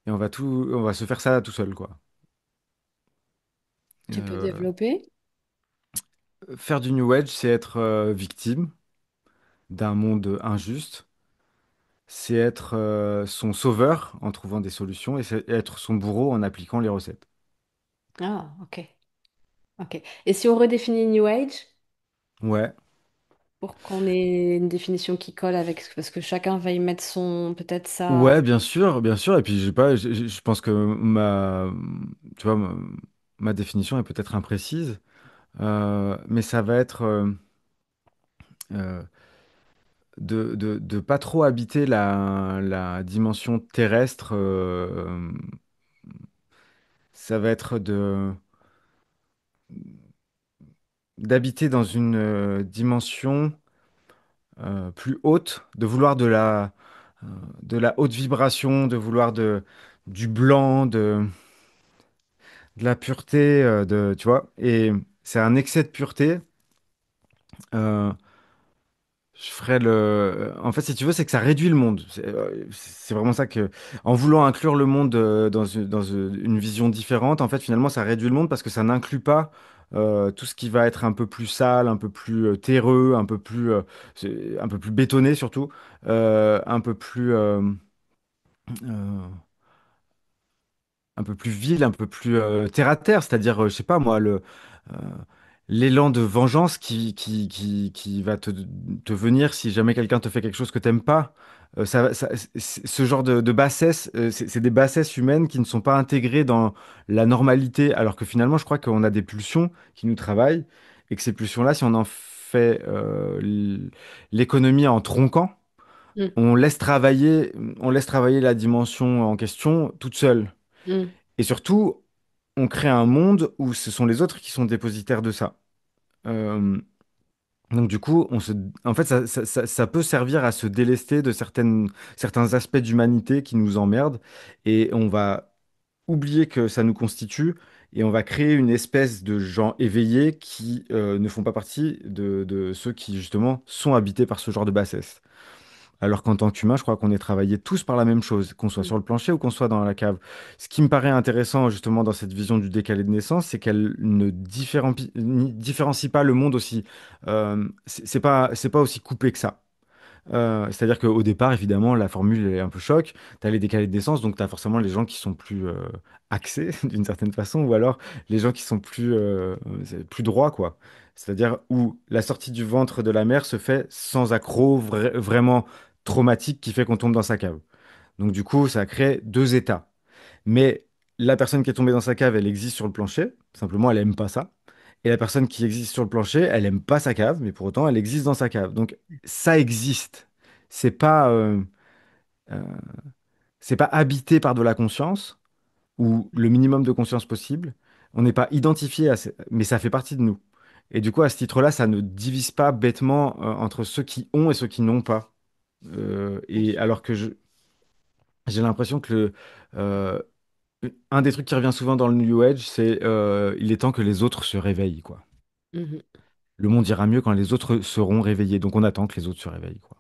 et on va se faire ça tout seul, quoi. Tu peux Euh, développer? Faire du New Age, c'est être victime d'un monde injuste. C'est être son sauveur en trouvant des solutions et c'est être son bourreau en appliquant les recettes. Ah, ok, ok. Et si on redéfinit New Age, Ouais. pour qu'on ait une définition qui colle avec, parce que chacun va y mettre son, peut-être ça. Ouais, bien sûr, bien sûr. Et puis, j'ai pas, je pense que tu vois, ma définition est peut-être imprécise, mais ça va être euh, de pas trop habiter la dimension terrestre. Ça va être d'habiter dans une dimension plus haute, de vouloir de la haute vibration, de vouloir du blanc, de la pureté, tu vois. Et c'est un excès de pureté. euh, je ferais En fait, si tu veux, c'est que ça réduit le monde. C'est vraiment ça que, en voulant inclure le monde dans une vision différente, en fait, finalement, ça réduit le monde parce que ça n'inclut pas. tout ce qui va être un peu plus sale, un peu plus terreux, un peu plus bétonné surtout, un peu plus euh, un peu plus vil, un peu plus terre à terre, c'est-à-dire, je sais pas moi, euh, l'élan de vengeance qui va te venir si jamais quelqu'un te fait quelque chose que t'aimes pas. Ce genre de bassesse, c'est des bassesses humaines qui ne sont pas intégrées dans la normalité, alors que finalement, je crois qu'on a des pulsions qui nous travaillent, et que ces pulsions-là, si on en fait l'économie en tronquant, Mm, on laisse travailler la dimension en question toute seule. mm, Et surtout, on crée un monde où ce sont les autres qui sont dépositaires de ça. Euh, donc du coup, en fait, ça peut servir à se délester de certains aspects d'humanité qui nous emmerdent, et on va oublier que ça nous constitue, et on va créer une espèce de gens éveillés qui ne font pas partie de ceux qui justement sont habités par ce genre de bassesse. Alors qu'en tant qu'humain, je crois qu'on est travaillés tous par la même chose, qu'on soit mm, sur le plancher ou qu'on soit dans la cave. Ce qui me paraît intéressant justement dans cette vision du décalé de naissance, c'est qu'elle ne différencie pas le monde aussi. C'est pas aussi coupé que ça. C'est-à-dire qu'au départ, évidemment, la formule est un peu choc. Tu as les décalés de naissance, donc tu as forcément les gens qui sont plus axés d'une certaine façon, ou alors les gens qui sont plus droits, quoi. C'est-à-dire où la sortie du ventre de la mère se fait sans accroc vraiment traumatique qui fait qu'on tombe dans sa cave. Donc du coup, ça crée deux états. Mais la personne qui est tombée dans sa cave, elle existe sur le plancher. Simplement, elle aime pas ça. Et la personne qui existe sur le plancher, elle aime pas sa cave, mais pour autant, elle existe dans sa cave. Donc ça existe. C'est pas, euh, euh, c'est pas habité par de la conscience ou le minimum de conscience possible. On n'est pas identifié mais ça fait partie de nous. Et du coup, à ce titre-là, ça ne divise pas bêtement entre ceux qui ont et ceux qui n'ont pas. Et alors que j'ai l'impression que euh, un des trucs qui revient souvent dans le New Age, c'est il est temps que les autres se réveillent, quoi. mhm. Le monde ira mieux quand les autres seront réveillés. Donc on attend que les autres se réveillent, quoi.